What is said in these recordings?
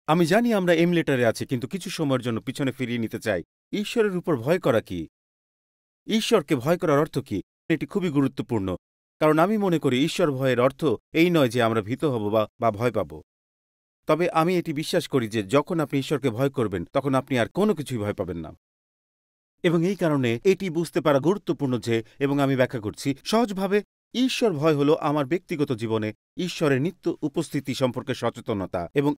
আমি জানি আমরা এমলেটারে আছি, কিন্তু কিছু সময়ের জন্য পিছনে ফিরিয়ে নিতে চাই। ঈশ্বরের উপর ভয় করা কি? ঈশ্বরকে ভয় করার অর্থ কি? এটি খুবই গুরুত্বপূর্ণ, কারণ আমি মনে করি ঈশ্বর ভয়ের অর্থ এই নয় যে আমরা ভীত হব বা ভয় পাব। তবে আমি এটি বিশ্বাস করি যে যখন আপনি ঈশ্বরকে ভয় করবেন, তখন আপনি আর কোনো কিছুই ভয় পাবেন না। এবং এই কারণে এটি বুঝতে পারা গুরুত্বপূর্ণ যে, এবং আমি ব্যাখ্যা করছি সহজভাবে, ঈশ্বর ভয় হলো আমার ব্যক্তিগত জীবনে ঈশ্বরের নিত্য উপস্থিতি সম্পর্কে সচেতনতা, এবং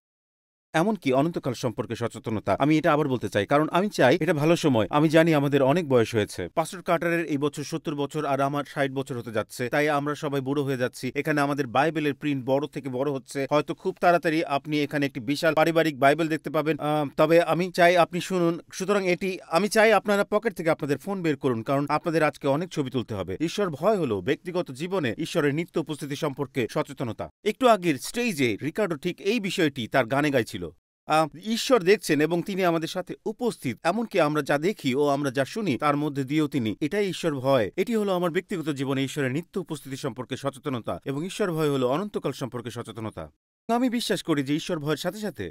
এমনকি অনন্তকাল সম্পর্কে সচেতনতা। আমি এটা আবার বলতে চাই, কারণ আমি চাই এটা ভালো সময়। আমি জানি আমাদের অনেক বয়স হয়েছে। পাস্টর কার্টারের এই বছর ৭০ বছর, আর আমার ৬০ বছর হতে যাচ্ছে। তাই আমরা সবাই বুড়ো হয়ে যাচ্ছি। এখানে আমাদের বাইবেলের প্রিন্ট বড় থেকে বড় হচ্ছে। হয়তো খুব তাড়াতাড়ি আপনি এখানে একটি বিশাল পারিবারিক বাইবেল দেখতে পাবেন। তবে আমি চাই আপনি শুনুন। সুতরাং আমি চাই আপনারা পকেট থেকে আপনাদের ফোন বের করুন, কারণ আপনাদের আজকে অনেক ছবি তুলতে হবে। ঈশ্বর ভয় হলো ব্যক্তিগত জীবনে ঈশ্বরের নিত্য উপস্থিতি সম্পর্কে সচেতনতা। একটু আগের স্টেজে রিকার্ডো ঠিক এই বিষয়টি তার গানে গাইছিল। ঈশ্বর দেখছেন এবং তিনি আমাদের সাথে উপস্থিত। এমনকি আমরা যা দেখি ও আমরা যা শুনি তার মধ্যে দিয়েও তিনি। এটাই ঈশ্বর ভয়। এটি হলো আমার ব্যক্তিগত জীবনে ঈশ্বরের নিত্য উপস্থিতি সম্পর্কে সচেতনতা, এবং ঈশ্বর ভয় হলো অনন্তকাল সম্পর্কে সচেতনতা। আমি বিশ্বাস করি যে ঈশ্বর ভয়ের সাথে সাথে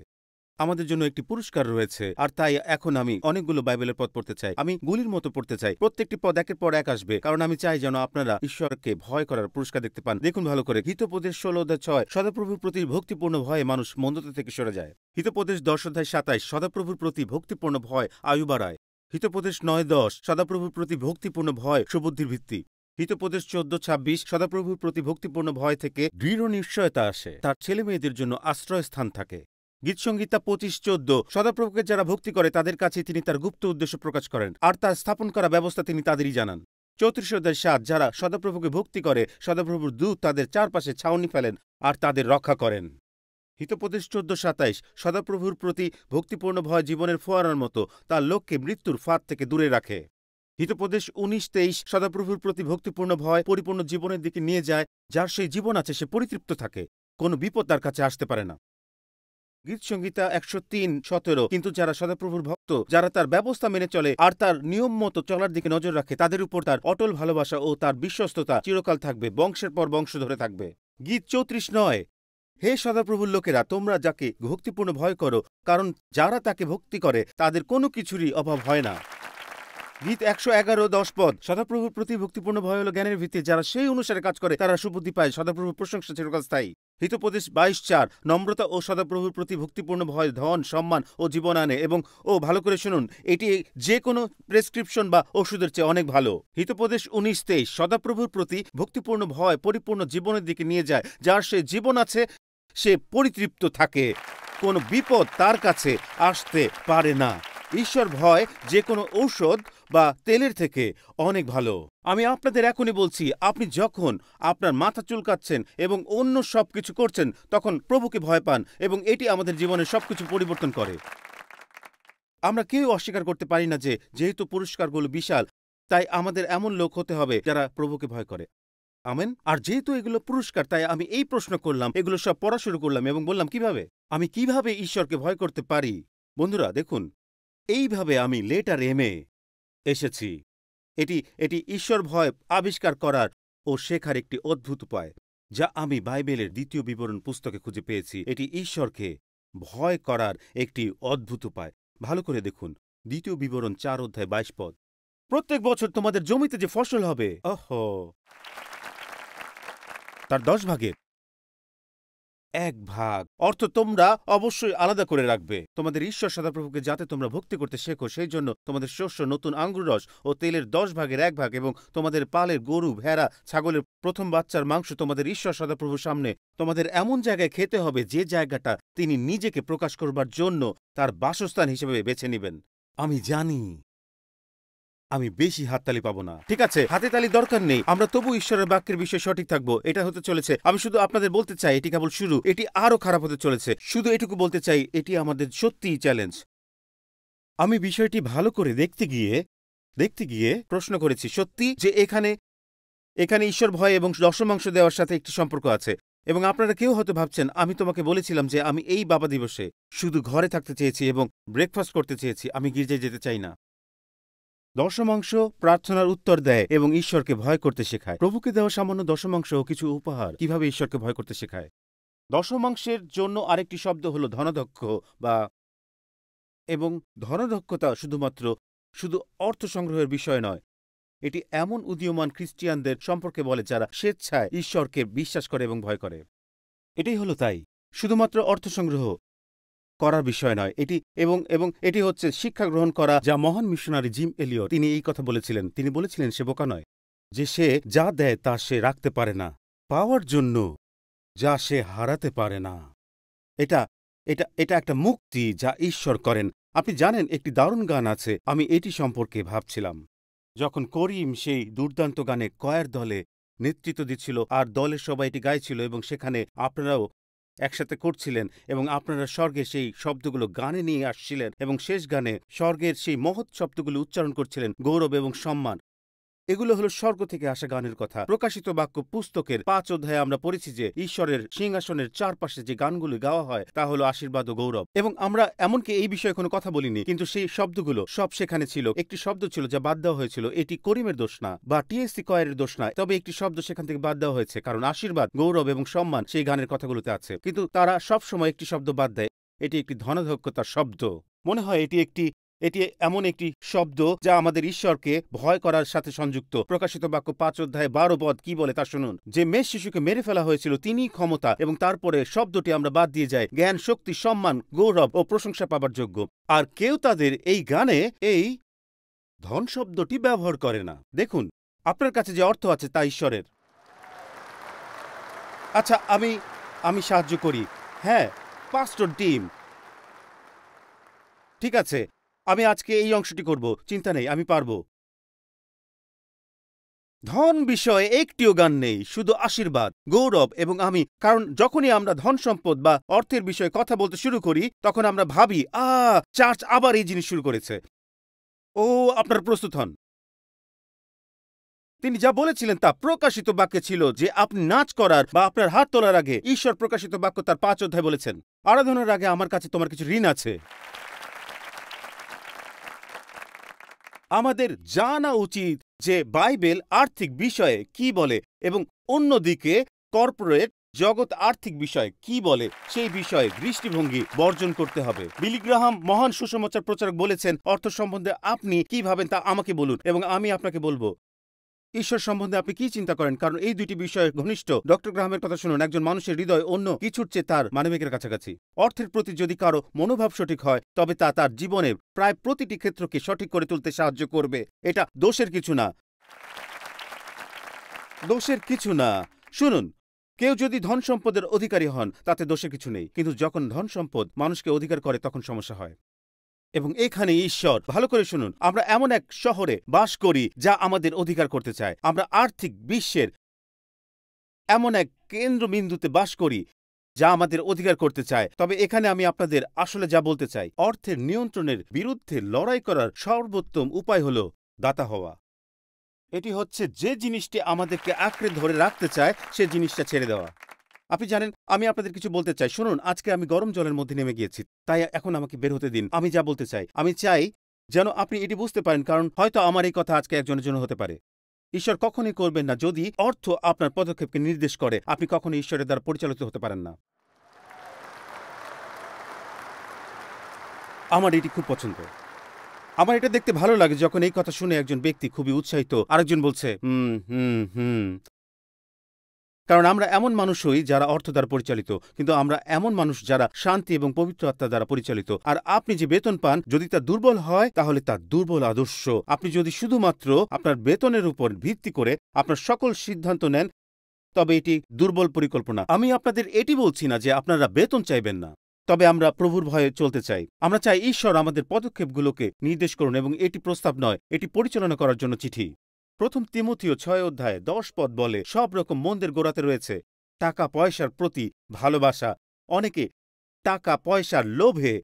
আমাদের জন্য একটি পুরস্কার রয়েছে, আর তাই এখন আমি অনেকগুলো বাইবেলের পদ পড়তে চাই। আমি গুলির মতো পড়তে চাই। প্রত্যেকটি পদ একের পর এক আসবে, কারণ আমি চাই যেন আপনারা ঈশ্বরকে ভয় করার পুরস্কার দেখতে পান। দেখুন ভালো করে, হিতোপদেশ ১৬:৬, সদাপ্রভুর প্রতি ভক্তিপূর্ণ ভয়ে মানুষ মন্দতা থেকে সরে যায়। হিতোপদেশ ১০:২৭, সদাপ্রভুর প্রতি ভক্তিপূর্ণ ভয় আয়ু বাড়ায়। হিতোপদেশ ৯:১০, সদাপ্রভুর প্রতি ভক্তিপূর্ণ ভয় সুবুদ্ধির ভিত্তি। হিতোপদেশ ১৪:২৬, সদাপ্রভুর প্রতি ভক্তিপূর্ণ ভয় থেকে দৃঢ় নিশ্চয়তা আসে, তার ছেলে মেয়েদের জন্য আশ্রয়স্থান থাকে। গীতসংহিতা ২৫:১৪, সদাপ্রভুকে যারা ভক্তি করে তাদের কাছে তিনি তার গুপ্ত উদ্দেশ্য প্রকাশ করেন, আর তার স্থাপন করা ব্যবস্থা তিনি তাদেরই জানান। ৩৪:৭, যারা সদাপ্রভুকে ভক্তি করে সদাপ্রভুর দূত তাদের চারপাশে ছাউনি ফেলেন আর তাদের রক্ষা করেন। হিতোপদেশ ১৪:২৭, সদাপ্রভুর প্রতি ভক্তিপূর্ণ ভয় জীবনের ফোয়ারার মতো, তার লোককে মৃত্যুর ফাঁদ থেকে দূরে রাখে। হিতোপদেশ ১৯:২৩, সদাপ্রভুর প্রতি ভক্তিপূর্ণ ভয় পরিপূর্ণ জীবনের দিকে নিয়ে যায়। যার সেই জীবন আছে সে পরিতৃপ্ত থাকে, কোনো বিপদ তার কাছে আসতে পারে না। গীতসংহিতা ১০৩:১৭, কিন্তু যারা সদাপ্রভুর ভক্ত, যারা তার ব্যবস্থা মেনে চলে আর তার নিয়ম মতো চলার দিকে নজর রাখে, তাদের উপর তার অটল ভালোবাসা ও তার বিশ্বস্ততা চিরকাল থাকবে, বংশের পর বংশ ধরে থাকবে। গীত ৩৪:৯, হে সদাপ্রভুর লোকেরা, তোমরা যাকে ভক্তিপূর্ণ ভয় করো, কারণ যারা তাকে ভক্তি করে তাদের কোনো কিছুরই অভাব হয় না। গীত ১১১:১০ পদ, সদাপ্রভুর প্রতি ভক্তিপূর্ণ ভয় হল জ্ঞানের ভিত্তি, যারা সেই অনুসারে কাজ করে তারা সুবুদ্ধি পায়, সদাপ্রভুর প্রশংসা চিরকাল স্থায়ী। হিতোপদেশ ২২:৪, নম্রতা ও সদাপ্রভুর প্রতি ভক্তিপূর্ণ ভয় ধন, সম্মান ও জীবন আনে, এবং ভালো করে শুনুন, এটি যে কোনো প্রেসক্রিপশন বা ওষুধের চেয়ে অনেক ভালো। হিতোপদেশ ১৯:২৩, সদাপ্রভুর প্রতি ভক্তিপূর্ণ ভয় পরিপূর্ণ জীবনের দিকে নিয়ে যায়, যার সে জীবন আছে সে পরিতৃপ্ত থাকে, কোনো বিপদ তার কাছে আসতে পারে না। ঈশ্বর ভয় যে কোনো ঔষধ বা তেলের থেকে অনেক ভালো। আমি আপনাদের এখনই বলছি, আপনি যখন আপনার মাথা চুলকাচ্ছেন এবং অন্য সবকিছু করছেন, তখন প্রভুকে ভয় পান, এবং এটি আমাদের জীবনের সবকিছু পরিবর্তন করে। আমরা কেউ অস্বীকার করতে পারি না যে যেহেতু পুরস্কারগুলো বিশাল, তাই আমাদের এমন লোক হতে হবে যারা প্রভুকে ভয় করে। আমেন। আর যেহেতু এগুলো পুরস্কার, তাই আমি এই প্রশ্ন করলাম, এগুলো সব পড়া শুরু করলাম এবং বললাম কিভাবে আমি কিভাবে ঈশ্বরকে ভয় করতে পারি। বন্ধুরা দেখুন, এইভাবে আমি লেটার এমে এসেছি। এটি এটি ঈশ্বর ভয় আবিষ্কার করার ও শেখার একটি অদ্ভুত উপায়, যা আমি বাইবেলের দ্বিতীয় বিবরণ পুস্তকে খুঁজে পেয়েছি। এটি ঈশ্বরকে ভয় করার একটি অদ্ভুত উপায়। ভালো করে দেখুন, দ্বিতীয় বিবরণ ৪:২২ পদ। প্রত্যেক বছর তোমাদের জমিতে যে ফসল হবে, তার ১০ ভাগের ১ ভাগ অর্থ তোমরা অবশ্যই আলাদা করে রাখবে তোমাদের ঈশ্বর সদাপ্রভুকে, যাতে তোমরা ভক্তি করতে শেখো। সেই জন্য তোমাদের শস্য, নতুন আঙ্গুর রস ও তেলের ১০ ভাগের ১ ভাগ, এবং তোমাদের পালের গরু, ভেড়া, ছাগলের প্রথম বাচ্চার মাংস তোমাদের ঈশ্বর সদাপ্রভুর সামনে তোমাদের এমন জায়গায় খেতে হবে, যে জায়গাটা তিনি নিজেকে প্রকাশ করবার জন্য তার বাসস্থান হিসেবে বেছে নেবেন। আমি জানি আমি বেশি হাততালি পাবো না, ঠিক আছে? হাতে তালি দরকার নেই, আমরা তবু ঈশ্বরের বাক্যের বিষয়ে সঠিক থাকবো। এটা হতে চলেছে, আমি শুধু আপনাদের বলতে চাই, এটি কেবল শুরু, এটি আরো খারাপ হতে চলেছে। শুধু এটুকু বলতে চাই, এটি আমাদের সত্যিই চ্যালেঞ্জ। আমি বিষয়টি ভালো করে দেখতে গিয়ে প্রশ্ন করেছি, সত্যি যে এখানে ঈশ্বর ভয় এবং দশমাংশ দেওয়ার সাথে একটি সম্পর্ক আছে। এবং আপনারা কেউ হয়তো ভাবছেন, আমি তোমাকে বলেছিলাম যে আমি এই বাবা দিবসে শুধু ঘরে থাকতে চেয়েছি এবং ব্রেকফাস্ট করতে চেয়েছি, আমি গির্জায় যেতে চাই না। দশমাংশ প্রার্থনার উত্তর দেয় এবং ঈশ্বরকে ভয় করতে শেখায়। প্রভুকে দেওয়া সামান্য দশমাংশ ও কিছু উপহার কিভাবে ঈশ্বরকে ভয় করতে শেখায়। দশমাংশের জন্য আরেকটি শব্দ হলো ধনাধ্যক্ষ বা এবং ধনাধ্যক্ষতা শুধু অর্থ সংগ্রহের বিষয় নয়, এটি এমন উদীয়মান খ্রিস্টিয়ানদের সম্পর্কে বলে যারা স্বেচ্ছায় ঈশ্বরকে বিশ্বাস করে এবং ভয় করে। এটাই হলো তাই, শুধুমাত্র অর্থ সংগ্রহ করার বিষয় নয় এটি, এবং এটি হচ্ছে শিক্ষা গ্রহণ করা, যা মহান মিশনারি জিম এলিয়ট তিনি এই কথা বলেছিলেন। তিনি বলেছিলেন সে বোকা নয়, যে সে যা দেয় তা সে রাখতে পারে না পাওয়ার জন্য যা সে হারাতে পারে না। এটা এটা এটা একটা মুক্তি যা ঈশ্বর করেন। আপনি জানেন, একটি দারুণ গান আছে, আমি এটি সম্পর্কে ভাবছিলাম যখন করিম সেই দুর্দান্ত গানে কয়ার দলে নেতৃত্ব দিচ্ছিল আর দলের সবাই এটি গাইছিল এবং সেখানে আপনারাও একসাথে করছিলেন এবং আপনারা স্বর্গে সেই শব্দগুলো গানে নিয়ে আসছিলেন এবং শেষ গানে স্বর্গের সেই মহৎ শব্দগুলো উচ্চারণ করছিলেন, গৌরব এবং সম্মান। এগুলো হলো স্বর্গ থেকে আসা গানের কথা। প্রকাশিত বাক্য পুস্তকের 5 অধ্যায়ে আমরা পড়েছি যে ঈশ্বরের সিংহাসনের চারপাশে যে গানগুলি গাওয়া হয় তা হলো আশীর্বাদ ও গৌরব। এবং আমরা এমনকি এই বিষয়ে কোনো কথা বলিনি, কিন্তু সেই শব্দগুলো সব সেখানে ছিল। একটি শব্দ ছিল যা বাদ দেওয়া হয়েছিল, এটি করিমের দোষ না বা টিএসসি কয়ারের দোষ না, তবে একটি শব্দ সেখান থেকে বাদ দেওয়া হয়েছে, কারণ আশীর্বাদ, গৌরব এবং সম্মান সেই গানের কথাগুলোতে আছে। কিন্তু তারা সব সময় একটি শব্দ বাদ দেয়, এটি একটি ধনাধ্যক্ষতার শব্দ। মনে হয় এটি এমন একটি শব্দ যা আমাদের ঈশ্বরকে ভয় করার সাথে সংযুক্ত। প্রকাশিত বাক্য 5 অধ্যায় 12 পদ কি বলে তা শুনুন। যে মেষ শিশুকে মেরে ফেলা হয়েছিল তিনিই ক্ষমতা, এবং তারপরে শব্দটি আমরা বাদ দিয়ে যাই, জ্ঞান, শক্তি, সম্মান, গৌরব ও প্রশংসা পাবার যোগ্য। আর কেউ তাদের এই গানে এই ধন শব্দটি ব্যবহার করে না। দেখুন, আপনার কাছে যে অর্থ আছে তা ঈশ্বরের। আচ্ছা, আমি সাহায্য করি। হ্যাঁ, পাস্টর টিম, ঠিক আছে, আমি আজকে এই অংশটি করব, চিন্তা নেই, আমি পারব। ধন বিষয়ে একটিও গান নেই, শুধু আশীর্বাদ, গৌরব এবং আমি। কারণ যখনই আমরা ধন সম্পদ বা অর্থের বিষয়ে কথা বলতে শুরু করি তখন আমরা ভাবি, চার্চ আবার এই জিনিস শুরু করেছে। ও, আপনারা প্রস্তুত হন। তিনি যা বলেছিলেন তা প্রকাশিত বাক্যে ছিল যে আপনি নাচ করার বা আপনার হাত তোলার আগে ঈশ্বর প্রকাশিত বাক্য তার 5 অধ্যায় বলেছেন, আরাধনার আগে আমার কাছে তোমার কিছু ঋণ আছে। আমাদের জানা উচিত যে বাইবেল আর্থিক বিষয়ে কি বলে এবং অন্যদিকে কর্পোরেট জগৎ আর্থিক বিষয়ে কি বলে সেই বিষয়ে দৃষ্টিভঙ্গি বর্জন করতে হবে। বিলি গ্রাহাম মহান সুসমাচার প্রচারক বলেছেন, অর্থ সম্বন্ধে আপনি কি ভাবেন তা আমাকে বলুন এবং আমি আপনাকে বলবো ঈশ্বর সম্বন্ধে আপনি কি চিন্তা করেন, কারণ এই দুটি বিষয় ঘনিষ্ঠ। ডক্টর গ্রাহামের কথা শুনুন, একজন মানুষের হৃদয় অন্য কিছুর চেয়ে তার মানবিকের কাছাকাছি। অর্থের প্রতি যদি কারো মনোভাব সঠিক হয় তবে তা তার জীবনের প্রায় প্রতিটি ক্ষেত্রকে সঠিক করে তুলতে সাহায্য করবে। এটা দোষের কিছু না, দোষের কিছু না। শুনুন, কেউ যদি ধন সম্পদের অধিকারী হন তাতে দোষের কিছু নেই, কিন্তু যখন ধন সম্পদ মানুষকে অধিকার করে তখন সমস্যা হয়। এবং এখানে ঈশ্বর, ভালো করে শুনুন, আমরা এমন এক শহরে বাস করি যা আমাদের অধিকার করতে চায়। আমরা আর্থিক বিশ্বের এমন এক কেন্দ্রবিন্দুতে বাস করি যা আমাদের অধিকার করতে চায়। তবে এখানে আমি আপনাদের আসলে যা বলতে চাই, অর্থের নিয়ন্ত্রণের বিরুদ্ধে লড়াই করার সর্বোত্তম উপায় হল দাতা হওয়া। এটি হচ্ছে যে জিনিসটি আমাদেরকে আঁকড়ে ধরে রাখতে চায় সে জিনিসটা ছেড়ে দেওয়া। আপনি জানেন, আমি আপনাদের কিছু বলতে চাই। শুনুন, আজকে আমি গরম জলের মধ্যে নেমে গিয়েছি, তাই এখন আমাকে বের হতে দিন। আমি যা বলতে চাই, আমি চাই যেন আপনি এটি বুঝতে পারেন, কারণ হয়তো আমার এই কথা আজকে একজনের জন্য হতে পারে। ঈশ্বর কখনই করবেন না যদি অর্থ আপনার পদক্ষেপকে নির্দেশ করে। আপনি কখনই ঈশ্বরের দ্বারা পরিচালিত হতে পারেন না। আমার এটি খুব পছন্দ। আমার এটা দেখতে ভালো লাগে যখন এই কথা শুনে একজন ব্যক্তি খুবই উৎসাহিত, আরেকজন বলছে হুম হুম হুম। কারণ আমরা এমন মানুষ হই যারা অর্থ দ্বারা পরিচালিত, কিন্তু আমরা এমন মানুষ যারা শান্তি এবং পবিত্র আত্মা দ্বারা পরিচালিত। আর আপনি যে বেতন পান, যদি তা দুর্বল হয় তাহলে তা দুর্বল আদর্শ। আপনি যদি শুধুমাত্র আপনার বেতনের উপর ভিত্তি করে আপনার সকল সিদ্ধান্ত নেন তবে এটি দুর্বল পরিকল্পনা। আমি আপনাদের এটি বলছি না যে আপনারা বেতন চাইবেন না, তবে আমরা প্রভুর ভয়ে চলতে চাই। আমরা চাই ঈশ্বর আমাদের পদক্ষেপগুলোকে নির্দেশ করুন, এবং এটি প্রস্তাব নয়, এটি পরিচালনা করার জন্য চিঠি। 1 তিমথিও 6 অধ্যায় 10 পদ বলে, সব রকম মন্দের গোড়াতে রয়েছে টাকা পয়সার প্রতি ভালোবাসা। অনেকে টাকা পয়সার লোভে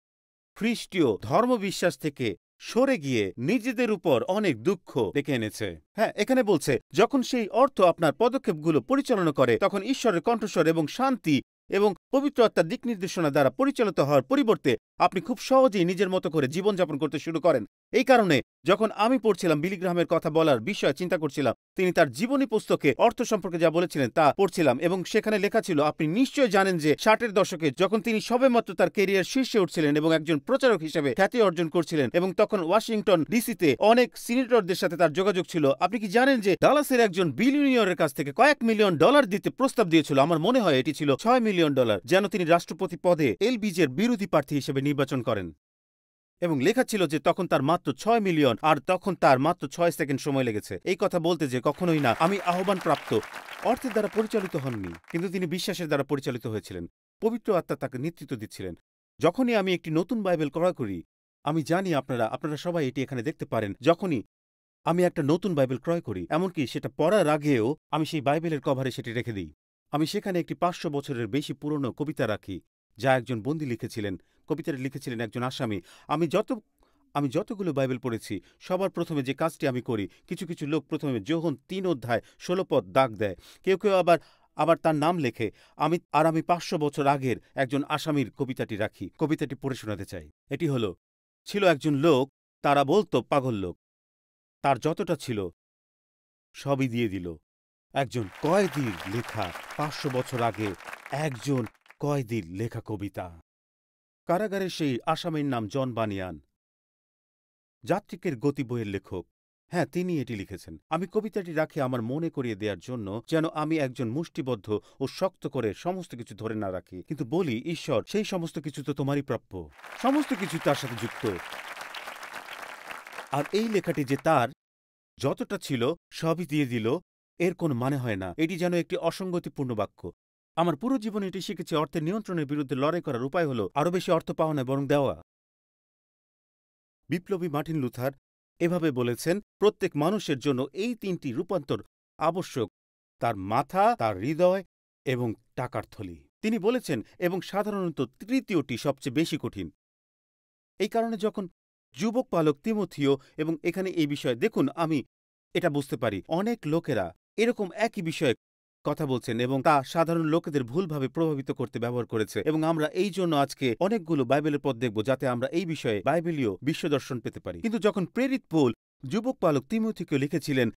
খ্রিস্টীয় ধর্মবিশ্বাস থেকে সরে গিয়ে নিজেদের উপর অনেক দুঃখ ডেকে এনেছে। হ্যাঁ, এখানে বলছে যখন সেই অর্থ আপনার পদক্ষেপগুলো পরিচালনা করে তখন ঈশ্বরের কণ্ঠস্বর এবং শান্তি এবং পবিত্র আত্মার দিক নির্দেশনা দ্বারা পরিচালিত হওয়ার পরিবর্তে আপনি খুব সহজেই নিজের মতো করে জীবনযাপন করতে শুরু করেন। এই কারণে যখন আমি পড়ছিলাম বিলি গ্রাহামের কথা বলার বিষয়ে চিন্তা করছিলাম, তিনি তার জীবনী পুস্তকে অর্থ সম্পর্কে যা বলেছিলেন তা পড়ছিলাম এবং সেখানে লেখা ছিল, আপনি নিশ্চয়ই জানেন যে 60-এর দশকে যখন তিনি সবেমাত্র তার কেরিয়ার শীর্ষে উঠছিলেন এবং একজন প্রচারক হিসেবে খ্যাতি অর্জন করছিলেন এবং তখন ওয়াশিংটন ডিসিতে অনেক সিনেটরদের সাথে তার যোগাযোগ ছিল, আপনি কি জানেন যে ডালাসের একজন বিলিয়নিয়রের কাছ থেকে কয়েক মিলিয়ন ডলার দিতে প্রস্তাব দিয়েছিল? আমার মনে হয় এটি ছিল $6 মিলিয়ন, যেন তিনি রাষ্ট্রপতি পদে এলবিজের বিরোধী প্রার্থী হিসেবে নির্বাচন করেন। এবং লেখা ছিল যে তখন তার মাত্র 6 মিলিয়ন, আর তখন তার মাত্র 6 সেকেন্ড সময় লেগেছে এই কথা বলতে যে কখনোই না আমি আহ্বানপ্রাপ্ত অর্থের দ্বারা পরিচালিত হননি, কিন্তু তিনি বিশ্বাসের দ্বারা পরিচালিত হয়েছিলেন। পবিত্র আত্মা তাকে নেতৃত্ব দিচ্ছিলেন। যখনই আমি একটি নতুন বাইবেল ক্রয় করি, আমি জানি আপনারা সবাই এটি এখানে দেখতে পারেন, যখনই আমি একটা নতুন বাইবেল ক্রয় করি, এমনকি সেটা পড়ার আগেও আমি সেই বাইবেলের কভারে সেটি রেখে দিই। আমি সেখানে একটি 500 বছরের বেশি পুরনো কবিতা রাখি যা একজন বন্দী লিখেছিলেন। কবিতাটি লিখেছিলেন একজন আসামি। আমি যতগুলো বাইবেল পড়েছি সবার প্রথমে যে কাজটি আমি করি, কিছু কিছু লোক প্রথমে যোহন 3 অধ্যায় 16 পদ দাগ দেয়, কেউ কেউ আবার তার নাম লেখে। আমি 500 বছর আগের একজন আসামির কবিতাটি রাখি। কবিতাটি পড়ে শোনাতে চাই। এটি হলো, ছিল একজন লোক, তারা বলতো পাগল লোক, তার যতটা ছিল সবই দিয়ে দিল। একজন কয়েদির লেখা, 500 বছর আগে একজন কয়েদির লেখা কবিতা। কারাগারের সেই আসামির নাম জন বানিয়ান, যাত্রিকের গতি বইয়ের লেখক। হ্যাঁ, তিনি এটি লিখেছেন। আমি কবিতাটি রাখি আমার মনে করিয়ে দেওয়ার জন্য, যেন আমি একজন মুষ্টিবদ্ধ ও শক্ত করে সমস্ত কিছু ধরে না রাখি, কিন্তু বলি, ঈশ্বর, সেই সমস্ত কিছু তো তোমারই প্রাপ্য, সমস্ত কিছু তার সাথে যুক্ত। আর এই লেখাটি যে তার যতটা ছিল সবই দিয়ে দিল, এর কোনো মানে হয় না। এটি যেন একটি অসঙ্গতিপূর্ণ বাক্য। আমার পুরো জীবনে এটি শিখেছি, অর্থের নিয়ন্ত্রণের বিরুদ্ধে লড়াই করার উপায় হলো আরও বেশি অর্থ পাওয়া নয়, বরং দেওয়া। বিপ্লবী মার্টিন লুথার এভাবে বলেছেন, প্রত্যেক মানুষের জন্য এই 3টি রূপান্তর আবশ্যক, তার মাথা, তার হৃদয় এবং টাকার থলি। তিনি বলেছেন, এবং সাধারণত তৃতীয়টি সবচেয়ে বেশি কঠিন। এই কারণে যখন যুবক পালক তিমথিও, এবং এখানে এই বিষয়ে দেখুন, আমি এটা বুঝতে পারি অনেক লোকেরা এরকম একই বিষয়ে কথা বলছেন এবং তা সাধারণ লোকেদের ভুলভাবে প্রভাবিত করতে ব্যবহার করেছে, এবং আমরা এই জন্য আজকে অনেকগুলো বাইবেলের পদ দেখব যাতে আমরা এই বিষয়ে বাইবেলীয় বিশ্বদর্শন পেতে পারি। কিন্তু যখন প্রেরিত পৌল যুবক পালক তিমথিকে লিখেছিলেন,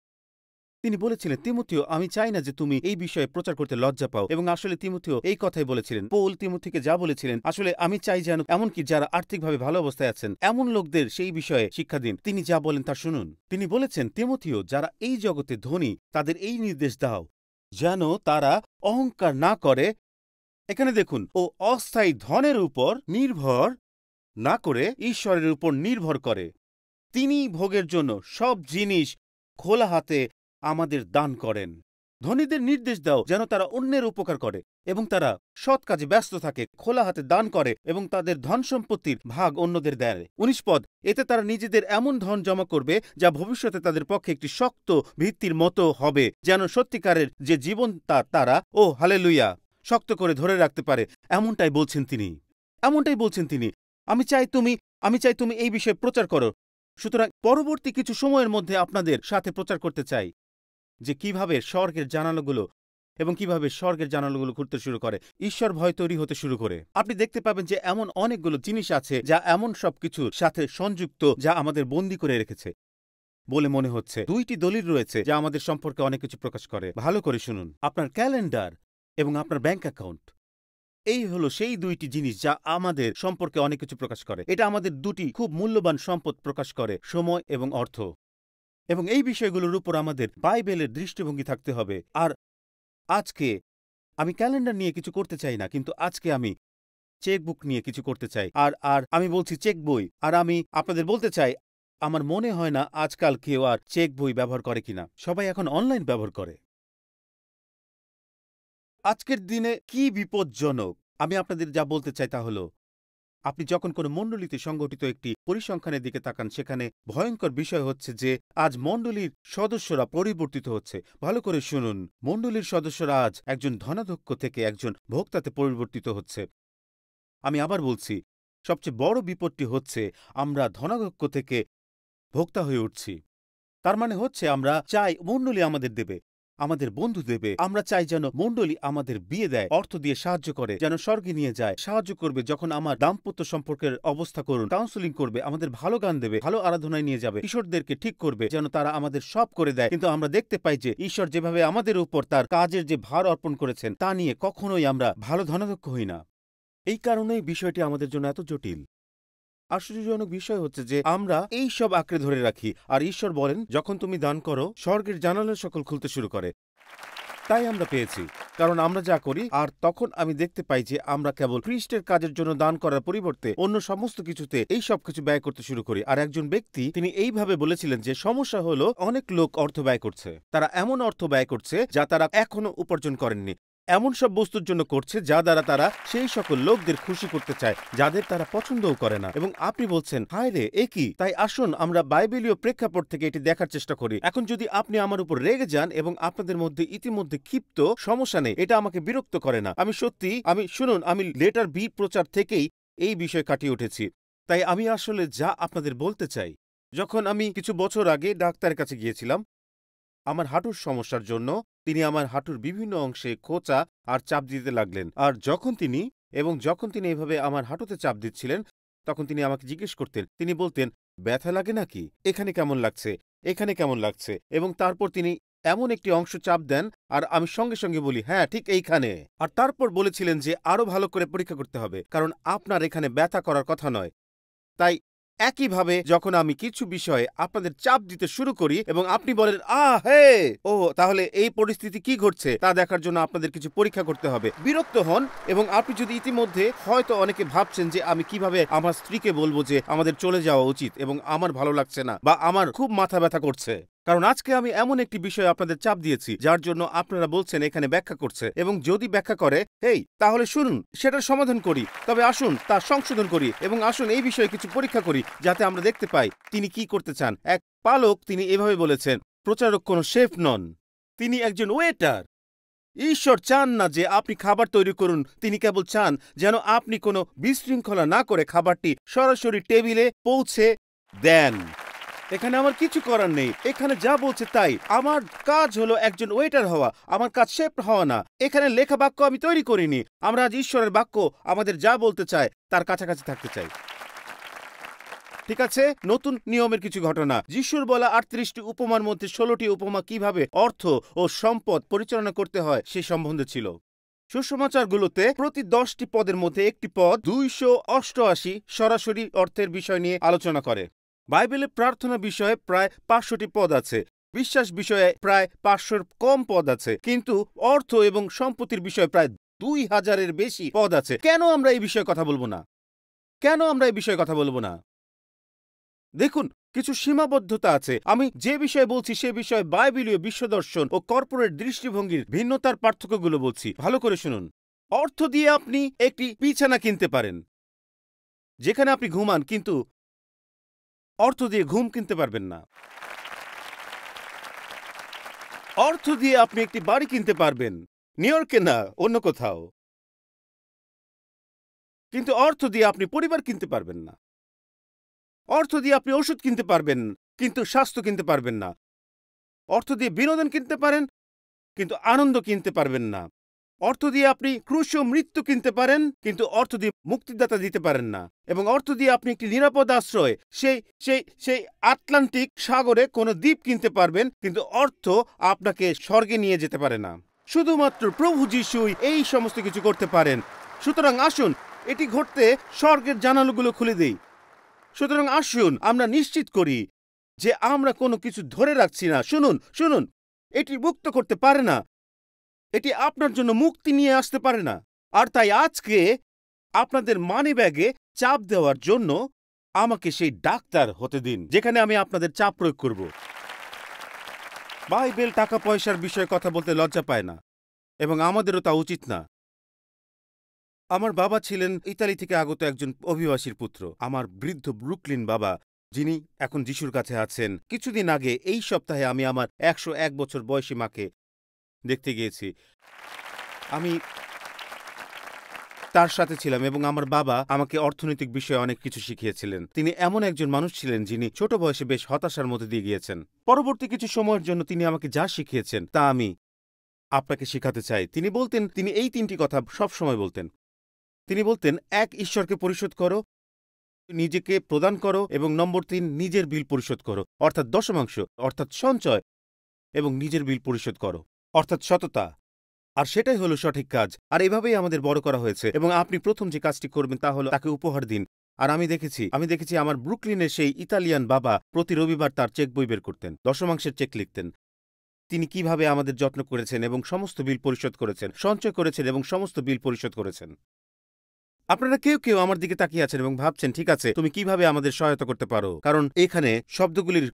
তিনি বলেছিলেন, তিমথিও, আমি চাই না যে তুমি এই বিষয়ে প্রচার করতে লজ্জা পাও। এবং আসলে তিমথিও এই কথাই বলেছিলেন। পৌল তিমথিকে যা বলেছিলেন, আসলে আমি চাই যেন এমনকি যারা আর্থিকভাবে ভালো অবস্থায় আছেন এমন লোকদের সেই বিষয়ে শিক্ষা দিন। তিনি যা বলেন তা শুনুন। তিনি বলেছেন, তিমথিও, যারা এই জগতে ধনী তাদের এই নির্দেশ দাও যেন তারা অহংকার না করে। এখানে দেখুন, ও অস্থায়ী ধনের উপর নির্ভর না করে ঈশ্বরের উপর নির্ভর করে। তিনি ভোগের জন্য সব জিনিস খোলা হাতে আমাদের দান করেন। ধনীদের নির্দেশ দাও যেন তারা অন্যের উপকার করে এবং তারা সৎ কাজে ব্যস্ত থাকে, খোলা হাতে দান করে এবং তাদের ধন সম্পত্তির ভাগ অন্যদের দেয়। 19 পদ, এতে তারা নিজেদের এমন ধন জমা করবে যা ভবিষ্যতে তাদের পক্ষে একটি শক্ত ভিত্তির মতো হবে, যেন সত্যিকারের যে জীবন তারা ও হালেলুয়া শক্ত করে ধরে রাখতে পারে। এমনটাই বলছেন তিনি। আমি চাই তুমি এই বিষয়ে প্রচার করো। সুতরাং পরবর্তী কিছু সময়ের মধ্যে আপনাদের সাথে প্রচার করতে চাই যে কিভাবে স্বর্গের জানালাগুলো ঘুরতে শুরু করে, ঈশ্বর ভয় তৈরি হতে শুরু করে। আপনি দেখতে পাবেন যে এমন অনেকগুলো জিনিস আছে যা এমন সব কিছুর সাথে সংযুক্ত যা আমাদের বন্দী করে রেখেছে বলে মনে হচ্ছে। 2টি দলিল রয়েছে যা আমাদের সম্পর্কে অনেক কিছু প্রকাশ করে। ভালো করে শুনুন, আপনার ক্যালেন্ডার এবং আপনার ব্যাংক অ্যাকাউন্ট, এই হলো সেই 2টি জিনিস যা আমাদের সম্পর্কে অনেক কিছু প্রকাশ করে। এটা আমাদের 2টি খুব মূল্যবান সম্পদ প্রকাশ করে, সময় এবং অর্থ। এবং এই বিষয়গুলোর উপর আমাদের বাইবেলের দৃষ্টিভঙ্গি থাকতে হবে। আর আজকে আমি ক্যালেন্ডার নিয়ে কিছু করতে চাই না, কিন্তু আজকে আমি চেকবুক নিয়ে কিছু করতে চাই। আর আমি বলছি চেক বই। আর আমি আপনাদের বলতে চাই, আমার মনে হয় না আজকাল কেউ আর চেক বই ব্যবহার করে কিনা। সবাই এখন অনলাইন ব্যবহার করে। আজকের দিনে কি বিপজ্জনক, আমি আপনাদের যা বলতে চাই তা হলো, আপনি যখন কোনো মণ্ডলীতে সংগঠিত একটি পরিসংখ্যানের দিকে তাকান, সেখানে ভয়ঙ্কর বিষয় হচ্ছে যে আজ মণ্ডলীর সদস্যরা পরিবর্তিত হচ্ছে। ভালো করে শুনুন, মণ্ডলীর সদস্যরা আজ একজন ধনাধ্যক্ষ থেকে একজন ভোক্তাতে পরিবর্তিত হচ্ছে। আমি আবার বলছি, সবচেয়ে বড় বিপদটি হচ্ছে আমরা ধনাধ্যক্ষ থেকে ভোক্তা হয়ে উঠছি। তার মানে হচ্ছে আমরা চাই মণ্ডলী আমাদের দেবে, আমাদের বন্ধু দেবে। আমরা চাই যেন মণ্ডলী আমাদের বিয়ে দেয়, অর্থ দিয়ে সাহায্য করে, যেন স্বর্গে নিয়ে যায়, সাহায্য করবে যখন আমার দাম্পত্য সম্পর্কের অবস্থা করুন, কাউন্সেলিং করবে, আমাদের ভালো গান দেবে, ভালো আরাধনায় নিয়ে যাবে, কিশোরদেরকে ঠিক করবে, যেন তারা আমাদের সব করে দেয়। কিন্তু আমরা দেখতে পাই যে ঈশ্বর যেভাবে আমাদের উপর তার কাজের যে ভার অর্পণ করেছেন তা নিয়ে কখনোই আমরা ভালো ধনাধ্যক্ষ হই না। এই কারণেই বিষয়টি আমাদের জন্য এত জটিল। আশ্চর্যজনক বিষয় হচ্ছে যে আমরা এই সব আঁকড়ে ধরে রাখি, আর ঈশ্বর বলেন যখন তুমি দান করো স্বর্গের জানালা সকল খুলতে শুরু করে। তাই আমরা পেয়েছি, কারণ আমরা যা করি। আর তখন আমি দেখতে পাই যে আমরা কেবল খ্রিস্টের কাজের জন্য দান করার পরিবর্তে অন্য সমস্ত কিছুতে এই সব কিছু ব্যয় করতে শুরু করি। আর একজন ব্যক্তি তিনি এইভাবে বলেছিলেন যে সমস্যা হলো অনেক লোক অর্থ ব্যয় করছে, তারা এমন অর্থ ব্যয় করছে যা তারা এখনো উপার্জন করেননি, এমন সব বস্তুর জন্য করছে যা দ্বারা তারা সেই সকল লোকদের খুশি করতে চায় যাদের তারা পছন্দও করে না। এবং আপনি বলছেন হায় রে এ কি? তাই আসুন আমরা বাইবেলীয় প্রেক্ষাপট থেকে এটি দেখার চেষ্টা করি। এখন যদি আপনি আমার উপর রেগে যান এবং আপনাদের মধ্যে ইতিমধ্যে ক্ষিপ্ত, সমস্যা নেই, এটা আমাকে বিরক্ত করে না। শুনুন, আমি লেটার বি প্রচার থেকেই এই বিষয় কাটিয়ে উঠেছি। তাই আমি আসলে যা আপনাদের বলতে চাই, যখন আমি কিছু বছর আগে ডাক্তারের কাছে গিয়েছিলাম আমার হাঁটুর সমস্যার জন্য, তিনি আমার হাঁটুর বিভিন্ন অংশে খোঁচা আর চাপ দিতে লাগলেন। আর যখন তিনি এভাবে আমার হাঁটুতে চাপ দিচ্ছিলেন তখন তিনি আমাকে জিজ্ঞেস করতেন, তিনি বলতেন ব্যথা লাগে নাকি, এখানে কেমন লাগছে, এখানে কেমন লাগছে, এবং তারপর তিনি এমন একটি অংশ চাপ দেন আর আমি সঙ্গে সঙ্গে বলি হ্যাঁ ঠিক এইখানে। আর তারপর বলেছিলেন যে আরো ভালো করে পরীক্ষা করতে হবে, কারণ আপনার এখানে ব্যথা করার কথা নয়। তাই একইভাবে যখন আমি কিছু বিষয়ে আপনাদের চাপ দিতে শুরু করি এবং আপনি বলেন হে ও, তাহলে এই পরিস্থিতি কি ঘটছে তা দেখার জন্য আপনাদের কিছু পরীক্ষা করতে হবে, বিরক্ত হন। এবং আপনি যদি ইতিমধ্যে হয়তো অনেকে ভাবছেন যে আমি কিভাবে আমার স্ত্রীকে বলবো যে আমাদের চলে যাওয়া উচিত এবং আমার ভালো লাগছে না বা আমার খুব মাথা ব্যথা করছে, কারণ আজকে আমি এমন একটি বিষয়ে আপনাদের চাপ দিয়েছি যার জন্য আপনারা বলছেন এখানে ব্যাখ্যা করছে। এবং যদি ব্যাখ্যা করে তাহলে শুনুন, সেটার সমাধান করি, তবে আসুন তা সংশোধন করি এবং আসুন এই বিষয়ে কিছু পরীক্ষা করি যাতে আমরা দেখতে পাই তিনি কি করতে চান। এক পালক তিনি এভাবে বলেছেন, প্রচারক কোনো শেফ নন, তিনি একজন ওয়েটার। ঈশ্বর চান না যে আপনি খাবার তৈরি করুন, তিনি কেবল চান যেন আপনি কোনো বিশৃঙ্খলা না করে খাবারটি সরাসরি টেবিলে পৌঁছে দেন। এখানে আমার কিছু করার নেই, এখানে যা বলছে তাই। আমার কাজ হলো একজন ওয়েটার হওয়া, আমার কাজ শেফ হওয়া না। এখানে লেখা বাক্য আমি তৈরি করিনি, আমরা আজ ঈশ্বরের বাক্য আমাদের যা বলতে চায় তার কাছাকাছি থাকতে চাই। ঠিক আছে, নতুন নিয়মের কিছু ঘটনা। যিশুর বলা 38টি উপমার মধ্যে 16টি উপমা কিভাবে অর্থ ও সম্পদ পরিচালনা করতে হয় সে সম্বন্ধে ছিল। সুসমাচারগুলোতে প্রতি 10টি পদের মধ্যে একটি পদ 288 সরাসরি অর্থের বিষয় নিয়ে আলোচনা করে। বাইবেলে প্রার্থনা বিষয়ে প্রায় 500টি পদ আছে, বিশ্বাস বিষয়ে প্রায় 500-র কম পদ আছে, কিন্তু অর্থ এবং সম্পত্তির বিষয়ে প্রায় 2000-এর বেশি পদ আছে। কেন আমরা এই বিষয়ে কথা বলবো না? দেখুন, কিছু সীমাবদ্ধতা আছে। আমি যে বিষয়ে বলছি সে বিষয়ে বাইবেলীয় বিশ্বদর্শন ও কর্পোরেট দৃষ্টিভঙ্গির ভিন্নতার পার্থক্যগুলো বলছি। ভালো করে শুনুন। অর্থ দিয়ে আপনি একটি বিছানা কিনতে পারেন যেখানে আপনি ঘুমান, কিন্তু অর্থ দিয়ে ঘুম কিনতে পারবেন না। অর্থ দিয়ে আপনি একটি বাড়ি কিনতে পারবেন, নিউ ইয়র্কে না, অন্য কোথাও, কিন্তু অর্থ দিয়ে আপনি পরিবার কিনতে পারবেন না। অর্থ দিয়ে আপনি ওষুধ কিনতে পারবেন, কিন্তু স্বাস্থ্য কিনতে পারবেন না। অর্থ দিয়ে বিনোদন কিনতে পারেন, কিন্তু আনন্দ কিনতে পারবেন না। অর্থ দিয়ে আপনি ক্রুশ ও মৃত্যু কিনতে পারেন, কিন্তু অর্থ দিয়ে মুক্তিদাতা দিতে পারেন না। এবং অর্থ দিয়ে আপনি একটি নিরাপদ আশ্রয়, সেই আটলান্টিক সাগরে কোনো দ্বীপ কিনতে পারবেন, কিন্তু অর্থ আপনাকে স্বর্গে নিয়ে যেতে পারে না। শুধুমাত্র প্রভু যিশুই এই সমস্ত কিছু করতে পারেন। সুতরাং আসুন এটি ঘটতে স্বর্গের জানালাগুলো খুলে দেই। সুতরাং আসুন আমরা নিশ্চিত করি যে আমরা কোনো কিছু ধরে রাখছি না। শুনুন, এটি মুক্ত করতে পারে না, এটি আপনার জন্য মুক্তি নিয়ে আসতে পারে না। আর তাই আজকে আপনাদের মানিব্যাগে চাপ দেওয়ার জন্য আমাকে সেই ডাক্তার হতে দিন যেখানে আমি আপনাদের চাপ প্রয়োগ করব। বাইবেল টাকা পয়সার বিষয়ে কথা বলতে লজ্জা পায় না, এবং আমাদেরও তা উচিত না। আমার বাবা ছিলেন ইতালি থেকে আগত একজন অভিবাসীর পুত্র, আমার বৃদ্ধ ব্রুকলিন বাবা, যিনি এখন যিশুর কাছে আছেন। কিছুদিন আগে এই সপ্তাহে আমি আমার 101 বছর বয়সী মাকে দেখতে গিয়েছি। আমি তার সাথে ছিলাম এবং আমার বাবা আমাকে অর্থনৈতিক বিষয়ে অনেক কিছু শিখিয়েছিলেন। তিনি এমন একজন মানুষ ছিলেন যিনি ছোট বয়সে বেশ হতাশার মধ্যে দিয়ে গিয়েছেন। পরবর্তী কিছু সময়ের জন্য তিনি আমাকে যা শিখিয়েছেন তা আমি আপনাকে শেখাতে চাই। তিনি বলতেন, তিনি এই ৩টি কথা সবসময় বলতেন। তিনি বলতেন, ১ ঈশ্বরকে পরিশোধ করো, নিজেকে প্রদান করো এবং নম্বর ৩ নিজের বিল পরিশোধ করো, অর্থাৎ দশমাংশ, অর্থাৎ সঞ্চয় এবং নিজের বিল পরিশোধ করো, অর্থাৎ সততা। আর সেটাই হলো সঠিক কাজ। আর এভাবেই আমাদের বড় করা হয়েছে। এবং আপনি প্রথম যে কাজটি করবেন তা হলো তাকে উপহার দিন। আর আমি দেখেছি আমার ব্রুকলিনের সেই ইতালিয়ান বাবা প্রতি রবিবার তার চেক বই বের করতেন, দশমাংশের চেক লিখতেন। তিনি কিভাবে আমাদের যত্ন করেছেন এবং সমস্ত বিল পরিশোধ করেছেন, সঞ্চয় করেছেন এবং সমস্ত বিল পরিশোধ করেছেন। আপনারা কেউ কেউ আমার দিকে তাকিয়ে আছেন এবং ভাবছেন, ঠিক আছে, তুমি কিভাবে আমাদের সহায়তা করতে পারো, কারণ এখানে শব্দগুলির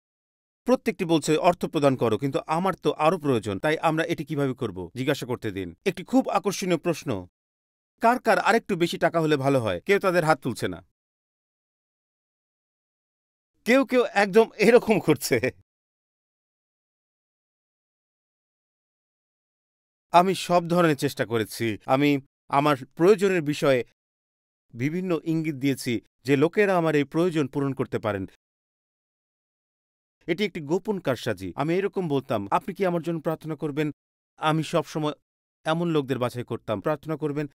প্রত্যেকটি বলছে অর্থ প্রদান করো, কিন্তু আমার তো আরো প্রয়োজন, তাই আমরা এটি কিভাবে করব জিজ্ঞাসা করতে দিন। একটি খুব আকর্ষণীয় প্রশ্ন, কার কার আরেকটু বেশি টাকা হলে ভালো হয়? কেউ তাদের হাত তুলছে না। কেউ কেউ একদম এরকম করছে। আমি সব ধরনের চেষ্টা করেছি। আমি আমার প্রয়োজনের বিষয়ে বিভিন্ন ইঙ্গিত দিয়েছি যে লোকেরা আমার এই প্রয়োজন পূরণ করতে পারেন। এটি একটি গোপন কারসাজি। আমি এরকম বলতাম, আপনি কি আমার জন্য প্রার্থনা করবেন? আমি সবসময় এমন লোকদের বাছাই করতাম, প্রার্থনা করবেন